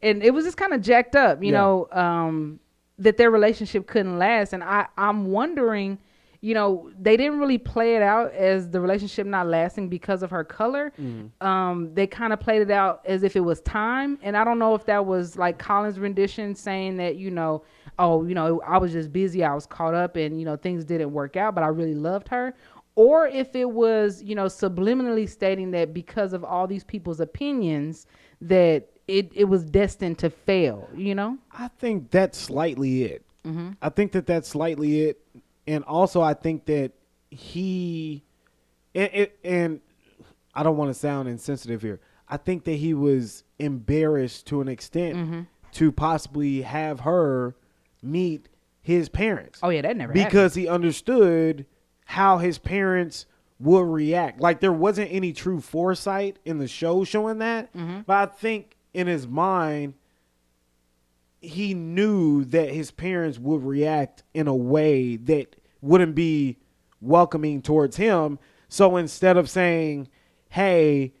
And it was just kind of jacked up, that their relationship couldn't last. And I'm wondering, they didn't really play it out as the relationship not lasting because of her color. They kind of played it out as if it was time. And I don't know if that was like Colin's rendition saying that, I was just busy. I was caught up and, things didn't work out, but I really loved her. Or if it was, subliminally stating that because of all these people's opinions that it was destined to fail, I think that's slightly it. I think that's slightly it. And also, I think that and I don't want to sound insensitive here. I think that he was embarrassed to an extent to possibly have her meet his parents. Oh, yeah, that never because happened. He understood how his parents would react. Like, there wasn't any true foresight in the show showing that. But I think in his mind, he knew that his parents would react in a way that wouldn't be welcoming towards him. So instead of saying, hey,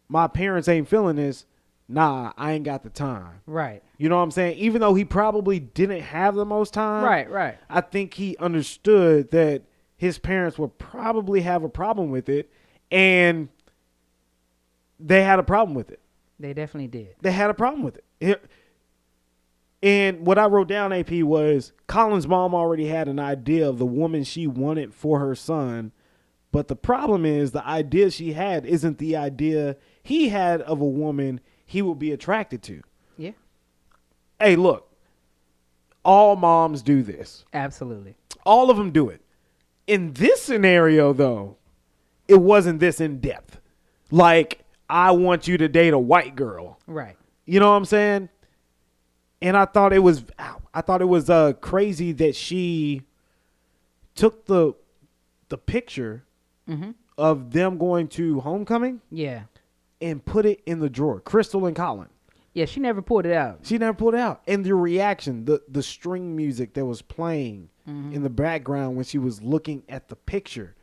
my parents ain't feeling this, nah, I ain't got the time. Right. You know what I'm saying? Even though he probably didn't have the most time. Right. I think he understood that his parents would probably have a problem with it. And they had a problem with it. They definitely did. They had a problem with it. And what I wrote down, AP, was Colin's mom already had an idea of the woman she wanted for her son. But the problem is the idea she had isn't the idea he had of a woman he would be attracted to. Yeah. Hey, look, all moms do this. Absolutely. All of them do it. In this scenario, though, it wasn't this in depth. Like, I want you to date a white girl. Right. You know what I'm saying? And I thought it was crazy that she took the picture of them going to homecoming. Yeah. And put it in the drawer. Crystal and Colin. Yeah, she never pulled it out. And the reaction, the string music that was playing in the background when she was looking at the picture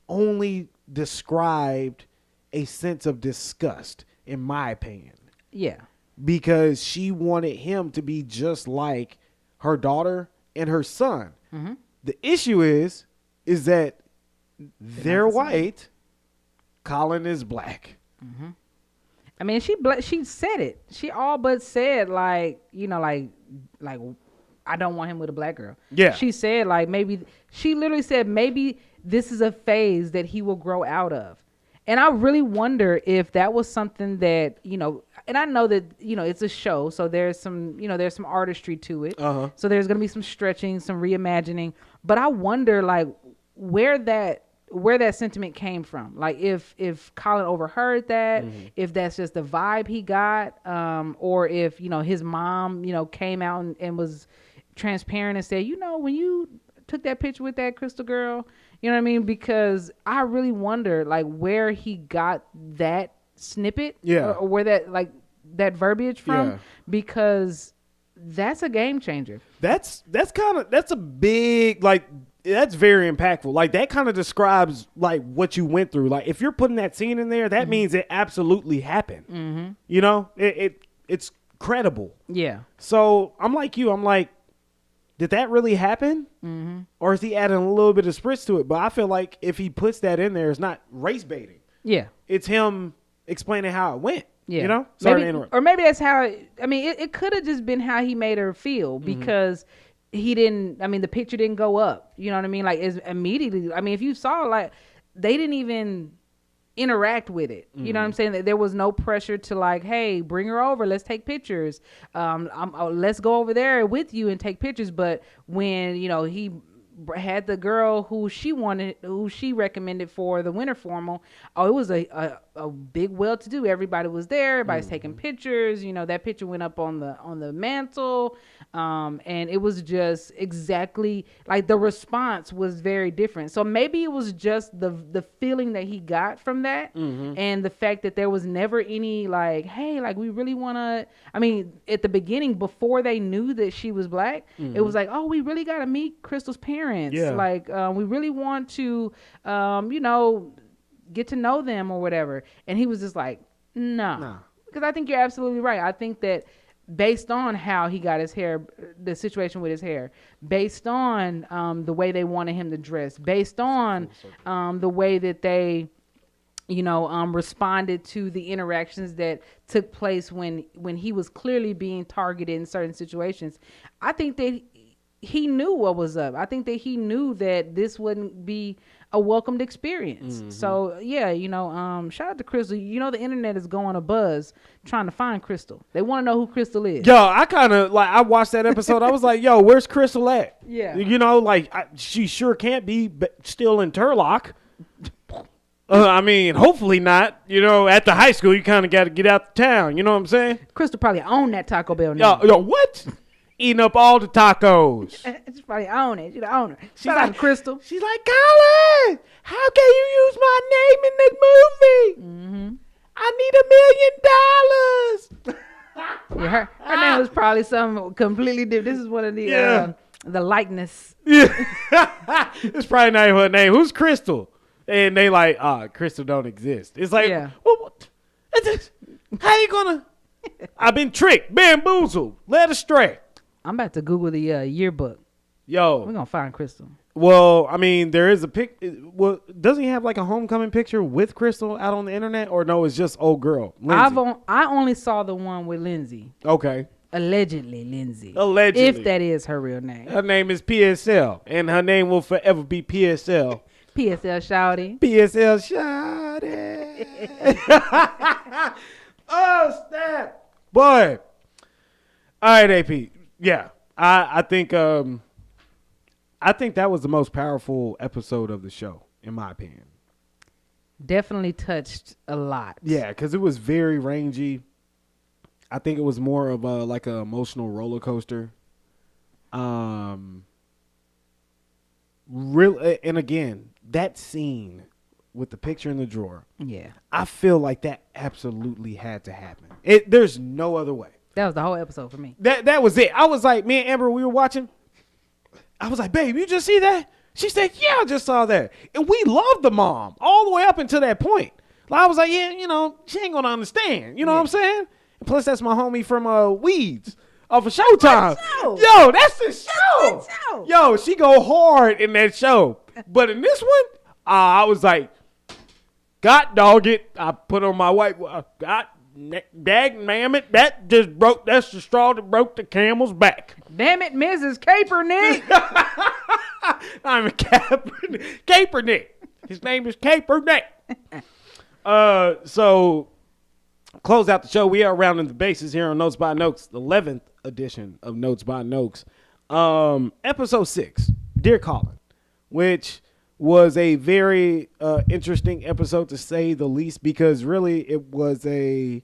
only described a sense of disgust, in my opinion. Yeah. Because she wanted him to be just like her daughter and her son. The issue is that they're white. Colin is black. I mean, she said it. She all but said like I don't want him with a black girl. Yeah. She said she literally said maybe this is a phase that he will grow out of. And I really wonder if that was something that, and I know that, it's a show, so there's some artistry to it. So there's going to be some stretching, some reimagining. But I wonder, where that where that sentiment came from. Like if Colin overheard that, if that's just the vibe he got, or if, his mom, came out and was transparent and said, when you took that picture with that Crystal girl, you know what I mean? Because I really wonder like where he got that snippet, or where that verbiage from, because that's a game changer. That's a big, like, that's very impactful. Like, that kind of describes like what you went through. Like, if you're putting that scene in there, that means it absolutely happened. It's credible. Yeah. So I'm like you. I'm like, did that really happen? Or is he adding a little bit of spritz to it? But I feel like if he puts that in there, it's not race baiting. Yeah. It's him explaining how it went. Yeah. Sorry to interrupt. Or maybe that's how, it could have just been how he made her feel, because he didn't, the picture didn't go up. You know what I mean? Like, it's immediately, if you saw, like, they didn't even interact with it. You know what I'm saying? That there was no pressure to like, hey, bring her over, let's take pictures. Let's go over there with you and take pictures. But when, he had the girl who she recommended for the winter formal, it was a big well-to-do. Everybody was there. Everybody's taking pictures. That picture went up on the mantle, and it was just exactly like the response was very different. So maybe it was just the feeling that he got from that, and the fact that there was never any like, hey, like we really want to. At the beginning, before they knew that she was black, it was like, oh, we really got to meet Crystal's parents. Yeah. Like, we really want to, get to know them or whatever. And he was just like, no. Because I think you're absolutely right. I think that based on how he got his hair, the situation with his hair, based on the way they wanted him to dress, based on the way that they, responded to the interactions that took place when he was clearly being targeted in certain situations, I think that he knew what was up. I think that he knew that this wouldn't be a welcomed experience. So yeah, shout out to Crystal. The internet is going a buzz trying to find Crystal. They want to know who Crystal is. Yo, I kind of like, I watched that episode. I was like, yo, where's Crystal at? Yeah. She sure can't be still in Turlock. Hopefully not. At the high school, you kind of got to get out the town. You know what I'm saying? Crystal probably owned that Taco Bell now. Yo, what? Eating up all the tacos. She's probably own it. She's the owner. Shout out to Crystal. She's like, Colin, how can you use my name in this movie? I need $1 million. Yeah, her name was probably something completely different. This is one of the likeness. Yeah. It's probably not her name. Who's Crystal? And they like, Crystal don't exist. It's like, what? How you gonna? I've been tricked, bamboozled, led astray. I'm about to Google the yearbook. Yo, we're gonna find Crystal. Well, there is a pic. Well, doesn't he have like a homecoming picture with Crystal out on the internet, or no? It's just old girl. Lindsay. I only saw the one with Lindsay. Okay. Allegedly, Lindsay. Allegedly, if that is her real name. Her name is PSL, and her name will forever be PSL. PSL Shawty. PSL Shawty. Oh snap, boy! All right, AP. Yeah, I think that was the most powerful episode of the show, in my opinion. Definitely touched a lot. Yeah, because it was very rangy. I think it was more of a like an emotional roller coaster. Real, and again, that scene with the picture in the drawer. Yeah, I feel like that absolutely had to happen. There's no other way. That was the whole episode for me. That was it. I was like, me and Amber, we were watching. I was like, babe, you just see that? She said, yeah, I just saw that. And we loved the mom all the way up until that point. I was like, yeah, she ain't going to understand. You know what I'm saying? And plus, that's my homie from Weeds off of Showtime. Yo, that's the show. Yo, she go hard in that show. But in this one, I was like, God dog it. I put on my white, God dag mammoth, that's the straw that broke the camel's back. Damn it, Mrs. Kaepernick. I'm a Kaepernick. His name is Kaepernick. So close out the show. We are rounding the bases here on Notes by Notes, the 11th edition of Notes by Notes. Episode 6, Dear Colin, which was a very interesting episode, to say the least, because really it was a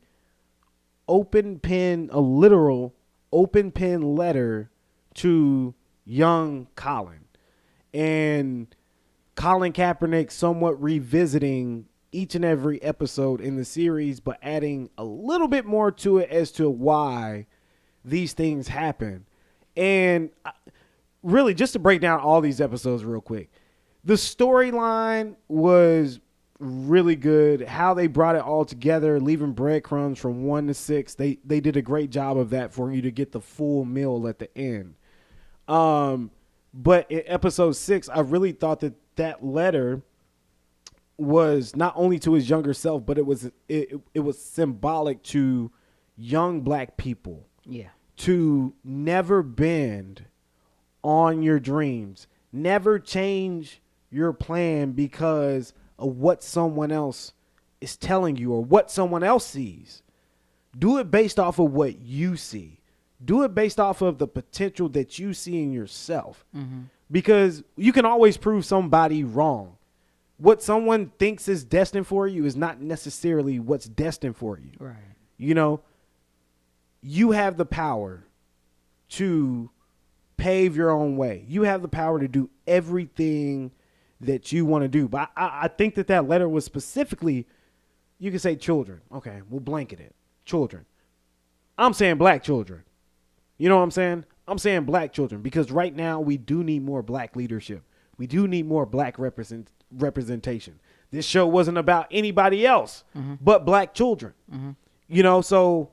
literal open pen letter to young Colin. And Colin Kaepernick somewhat revisiting each and every episode in the series, but adding a little bit more to it as to why these things happen. And really, just to break down all these episodes real quick, the storyline was really good. How they brought it all together, leaving breadcrumbs from 1 to 6. They did a great job of that for you to get the full meal at the end. But in episode 6, I really thought that letter was not only to his younger self, but it was symbolic to young black people. Yeah. To never bend on your dreams, never change your plan because of what someone else is telling you or what someone else sees. Do it based off of what you see. Do it based off of the potential that you see in yourself. Mm-hmm. Because you can always prove somebody wrong. What someone thinks is destined for you is not necessarily what's destined for you. Right. You know, you have the power to pave your own way. You have the power to do everything that you want to do. But I think that letter was specifically, you can say children. Okay, we'll blanket it. Children. I'm saying black children. You know what I'm saying? I'm saying black children because right now we do need more black leadership. We do need more black representation. This show wasn't about anybody else but black children. Mm-hmm. You know, so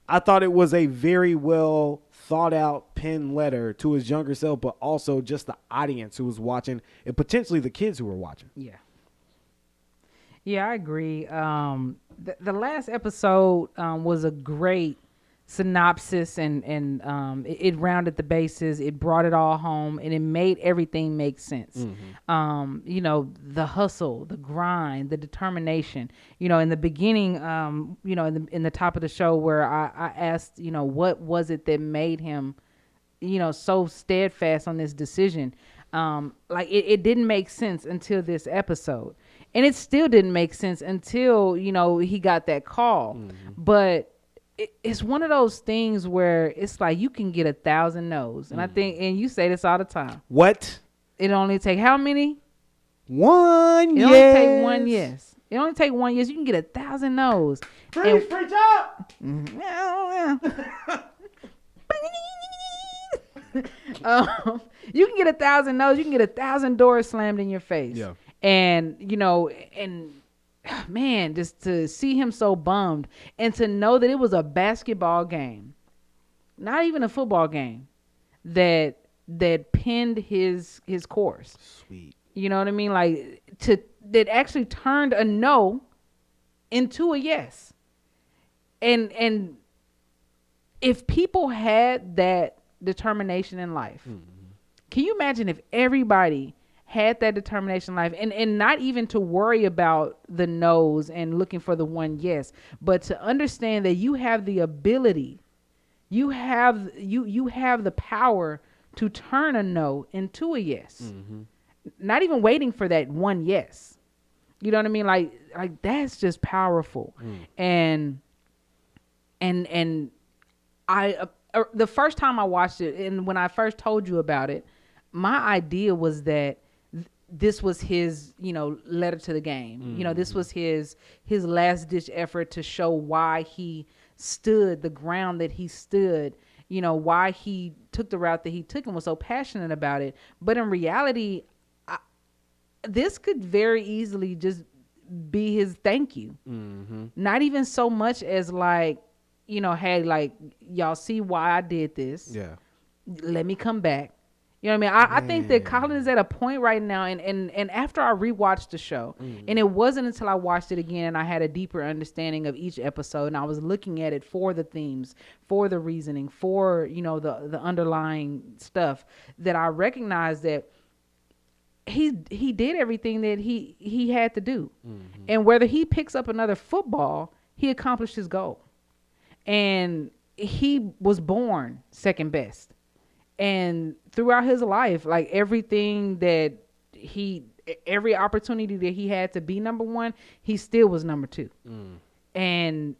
I thought it was a very well thought out pen letter to his younger self, but also just the audience who was watching and potentially the kids who were watching. Yeah. Yeah, I agree. The last episode was a great synopsis and it rounded the bases. It brought it all home and it made everything make sense. Mm-hmm. You know, the hustle, the grind, the determination, you know, in the beginning, you know, in the top of the show where I asked, you know, what was it that made him, you know, so steadfast on this decision? Like it didn't make sense until this episode. And it still didn't make sense until, you know, he got that call. Mm-hmm. But it's one of those things where it's like you can get 1,000 no's. And I think, and you say this all the time. What? It only take how many? One yes. It only take one yes. It only take one yes. You can get 1,000 no's. Preach up! You can get 1,000 no's. You can get 1,000 doors slammed in your face. Yeah. And, you know, and man, just to see him so bummed and to know that it was a basketball game, not even a football game, that pinned his course. Sweet. You know what I mean? Like that actually turned a no into a yes. And if people had that determination in life, can you imagine if everybody had that determination in life and not even to worry about the no's and looking for the one yes, but to understand that you have the ability, you have the power to turn a no into a yes. Mm-hmm. Not even waiting for that one yes. You know what I mean? Like that's just powerful. And I the first time I watched it and when I first told you about it, my idea was that this was his, you know, letter to the game. Mm-hmm. You know, this was his last ditch effort to show why he stood the ground that he stood, you know, why he took the route that he took and was so passionate about it. But in reality, this could very easily just be his thank you. Mm-hmm. Not even so much as like, you know, hey, like, y'all see why I did this. Yeah. Let me come back. You know what I mean? I think that Colin is at a point right now, and after I rewatched the show, and it wasn't until I watched it again and I had a deeper understanding of each episode, and I was looking at it for the themes, for the reasoning, for, you know, the underlying stuff, that I recognized that he did everything that he had to do. Mm-hmm. And whether he picks up another football, he accomplished his goal. And he was born second best. And throughout his life, like everything that he every opportunity that he had to be number one, he still was number two. And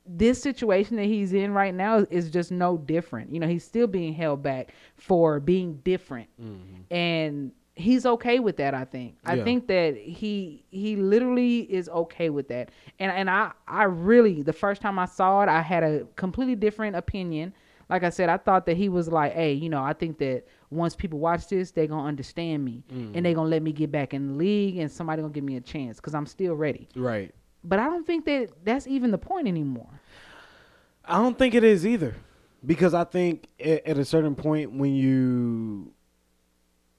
this situation that he's in right now is just no different. He's still being held back for being different. And he's okay with that, I think. I think that he literally is okay with that. And I really, the first time I saw it, I had a completely different opinion. Like I said, I thought that he was like, hey, I think that once people watch this, they're going to understand me. And they're going to let me get back in the league and somebody going to give me a chance because I'm still ready. Right. But I don't think that that's even the point anymore. I don't think it is either, because I think at a certain point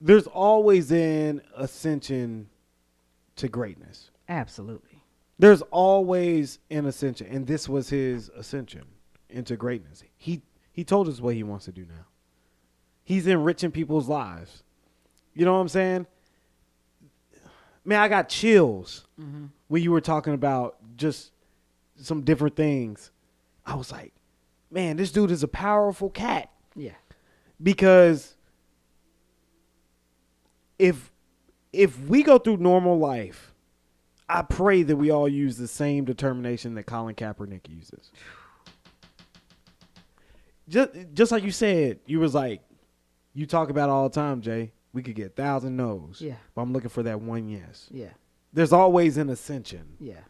there's always an ascension to greatness. Absolutely. There's always an ascension, and this was his ascension into greatness. He told us what he wants to do now. He's enriching people's lives. You know what I'm saying? Man, I got chills when you were talking about just some different things. I was like, man, this dude is a powerful cat. Yeah. Because if we go through normal life, I pray that we all use the same determination that Colin Kaepernick uses. Just like you said, you was like, you talk about it all the time, Jay. We could get 1,000 no's. Yeah. But I'm looking for that one yes. Yeah. There's always an ascension. Yeah.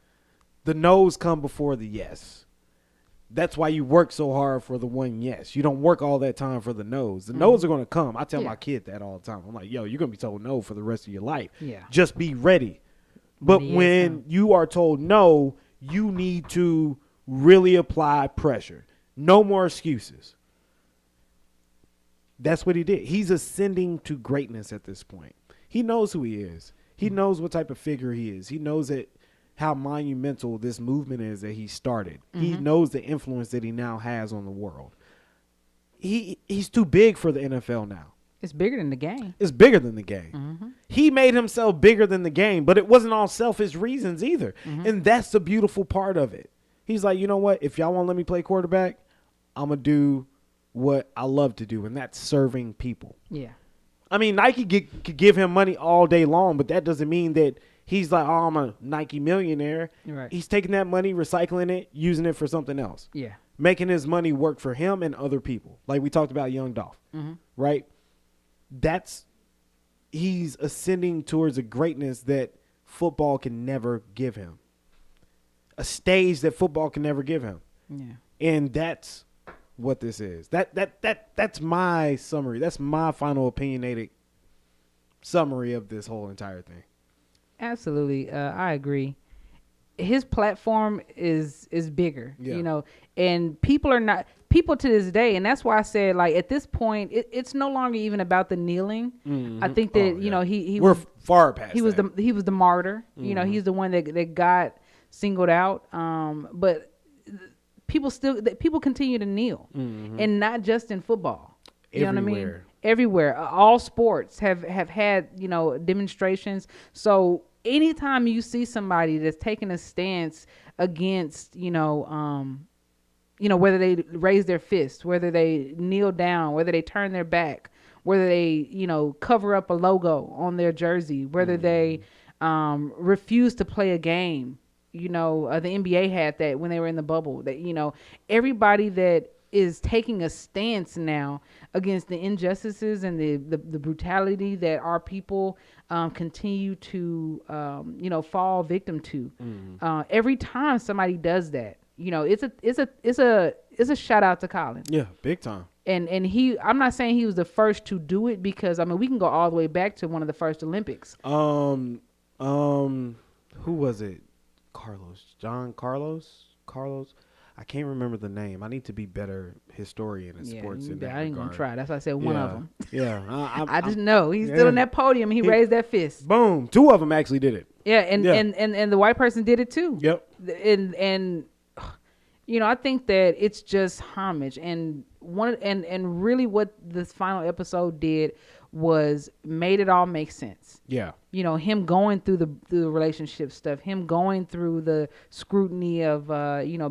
The no's come before the yes. That's why you work so hard for the one yes. You don't work all that time for the no's. The no's are going to come. I tell my kid that all the time. I'm like, yo, you're going to be told no for the rest of your life. Yeah. Just be ready. But when you are told no, you need to really apply pressure. No more excuses. That's what he did. He's ascending to greatness at this point. He knows who he is. He knows what type of figure he is. He knows how monumental this movement is that he started. He knows the influence that he now has on the world. He's too big for the NFL now. It's bigger than the game. It's bigger than the game. He made himself bigger than the game, but it wasn't all selfish reasons either. And that's the beautiful part of it. He's like, you know what? If y'all want to let me play quarterback, I'm going to do what I love to do, and that's serving people. Yeah. I mean, Nike could give him money all day long, but that doesn't mean that he's like, oh, I'm a Nike millionaire. Right. He's taking that money, recycling it, using it for something else. Yeah. Making his money work for him and other people. Like we talked about Young Dolph, right? He's ascending towards a greatness that football can never give him. A stage that football can never give him. Yeah. And that's what this is. That's my summary. That's my final opinionated summary of this whole entire thing. Absolutely. I agree. His platform is bigger, and people to this day. And that's why I said, like, at this point, it's no longer even about the kneeling. I think that, we're far past he was that. he was the martyr. He's the one that got singled out. But people continue to kneel, and not just in football. You know what I mean? Everywhere. All sports have had, demonstrations. So anytime you see somebody that's taking a stance against, whether they raise their fist, whether they kneel down, whether they turn their back, whether they, cover up a logo on their jersey, whether they refuse to play a game. The NBA had that when they were in the bubble. That everybody that is taking a stance now against the injustices and the brutality that our people continue to fall victim to. Every time somebody does that, it's a shout out to Colin. Yeah, big time. And I'm not saying he was the first to do it, because we can go all the way back to one of the first Olympics. Who was it? Carlos. I can't remember the name. I need to be better historian in sports. In that I ain't regard. gonna try. That's why I said one of them. Yeah, I just know he's still in that podium. He raised that fist. Boom. Two of them actually did it. Yeah, and the white person did it too. Yep. And I think that it's just homage. And and really what this final episode did was made it all make sense. Yeah. You know, him going through the relationship stuff, him going through the scrutiny of,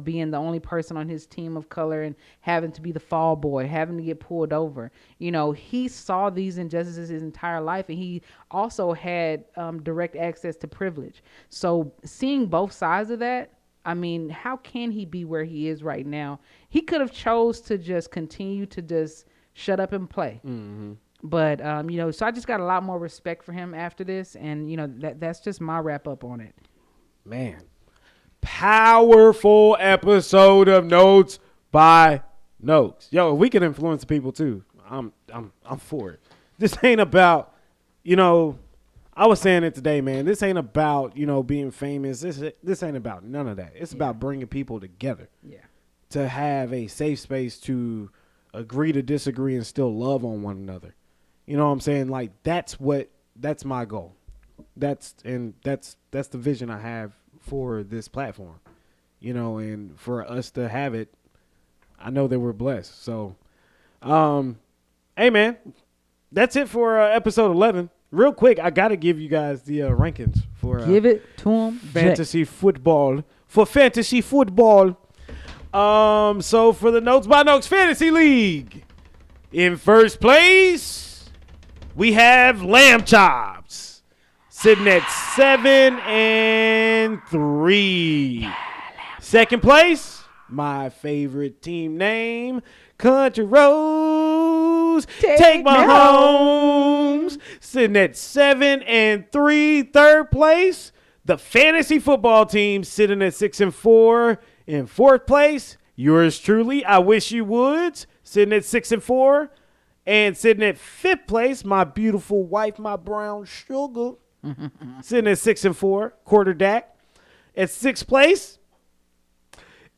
being the only person on his team of color and having to be the fall boy, having to get pulled over. You know, he saw these injustices his entire life, and he also had direct access to privilege. So seeing both sides of that, I mean, how can he be where he is right now? He could have chose to just continue to just shut up and play. Mm-hmm. But, so I just got a lot more respect for him after this. And, that's just my wrap up on it. Man, powerful episode of Notes by Notes. Yo, if we can influence the people too, I'm for it. This ain't about, I was saying it today, man. This ain't about, being famous. This ain't about none of that. It's about bringing people together. Yeah. To have a safe space to agree to disagree and still love on one another. You know what I'm saying? Like, that's my goal. That's the vision I have for this platform, and for us to have it, I know that we're blessed. So, hey man, that's it for episode 11. Real quick, I got to give you guys the rankings for give it to them. Fantasy football. For fantasy football. So for the Notes by Notes Fantasy League, in first place, we have Lamb Chops sitting at 7-3. Second place, my favorite team name, Country Roads. Take my homes. Sitting at 7-3. Third place, the fantasy football team sitting at 6-4. In fourth place, yours truly, I Wish You Would, sitting at 6-4. And sitting at fifth place, my beautiful wife, my brown sugar, sitting at 6-4, quarter Dak. At sixth place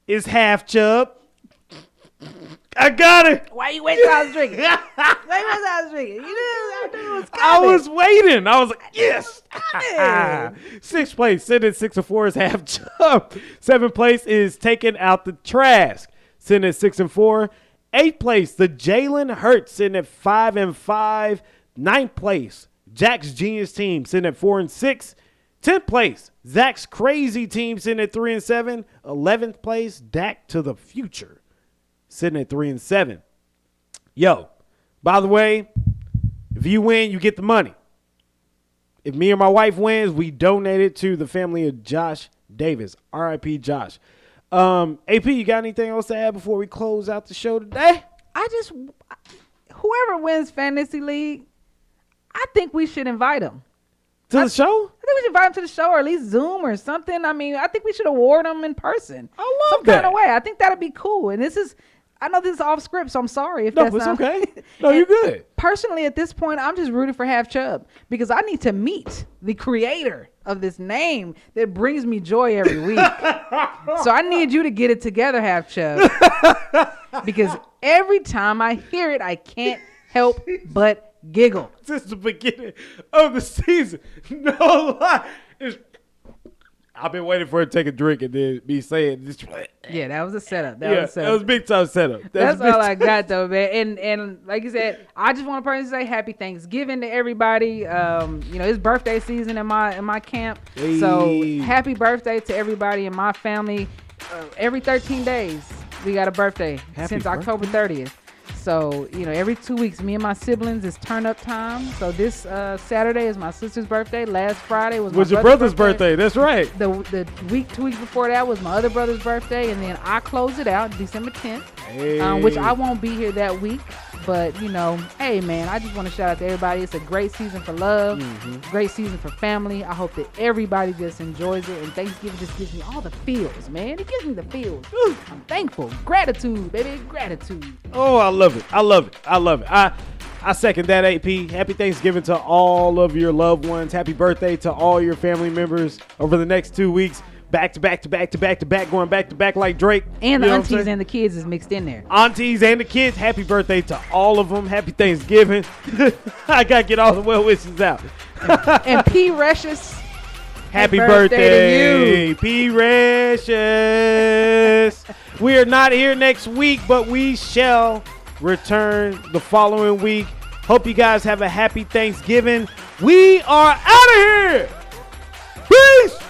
is Half Chub. I got it. Why you waiting till I was drinking? Why you waiting till I was drinking? You knew I knew it was coming. I was waiting. I was like, yes. Sixth place, sitting at 6-4 is Half Chub. Seventh place is Taking Out the Trash, sitting at 6-4. Eighth place, the Jalen Hurts, sitting at 5-5. Ninth place, Jack's Genius Team, sitting at 4-6. 10th place, Zach's Crazy Team, sitting at 3-7. 11th place, Dak to the Future, sitting at 3-7. Yo, by the way, if you win, you get the money. If me or my wife wins, we donate it to the family of Josh Davis. R.I.P. Josh. AP, you got anything else to add before we close out the show today? Whoever wins Fantasy League, I think we should invite them. To the show? I think we should invite them to the show, or at least Zoom or something. I mean, I think we should award them in person. I love some that. kind of way. I think that'd be cool. And I know this is off script, so I'm sorry if no, that's not. No, it's okay. No, you're good. Personally, at this point, I'm just rooting for Half Chub because I need to meet the creator of this name that brings me joy every week. So I need you to get it together, Half Chub, because every time I hear it, I can't help but giggle. Since the beginning of the season, no lie. I've been waiting for her to take a drink and then be saying this. Yeah, that was a setup. That was a big time setup. That's all I got though, man. And like you said, I just want to personally say happy Thanksgiving to everybody. It's birthday season in my camp. Hey. So happy birthday to everybody in my family. Every 13 days we got a birthday since October 30th. So, every 2 weeks, me and my siblings, it's turn up time. So this Saturday is my sister's birthday. Last Friday was my your brother's birthday. That's right. The 2 weeks before that was my other brother's birthday. And then I close it out December 10th, which I won't be here that week. But, hey, man, I just want to shout out to everybody. It's a great season for love, great season for family. I hope that everybody just enjoys it. And Thanksgiving just gives me all the feels, man. It gives me the feels. I'm thankful. Gratitude, baby. Gratitude. Oh, I love it. I love it. I second that, AP. Happy Thanksgiving to all of your loved ones. Happy birthday to all your family members over the next 2 weeks. Back to back, going back to back like Drake. And the aunties and the kids is mixed in there. Aunties and the kids, happy birthday to all of them. Happy Thanksgiving. I got to get all the well wishes out. And P. Recious. Happy birthday to you. P. Recious. We are not here next week, but we shall return the following week. Hope you guys have a happy Thanksgiving. We are out of here. Peace.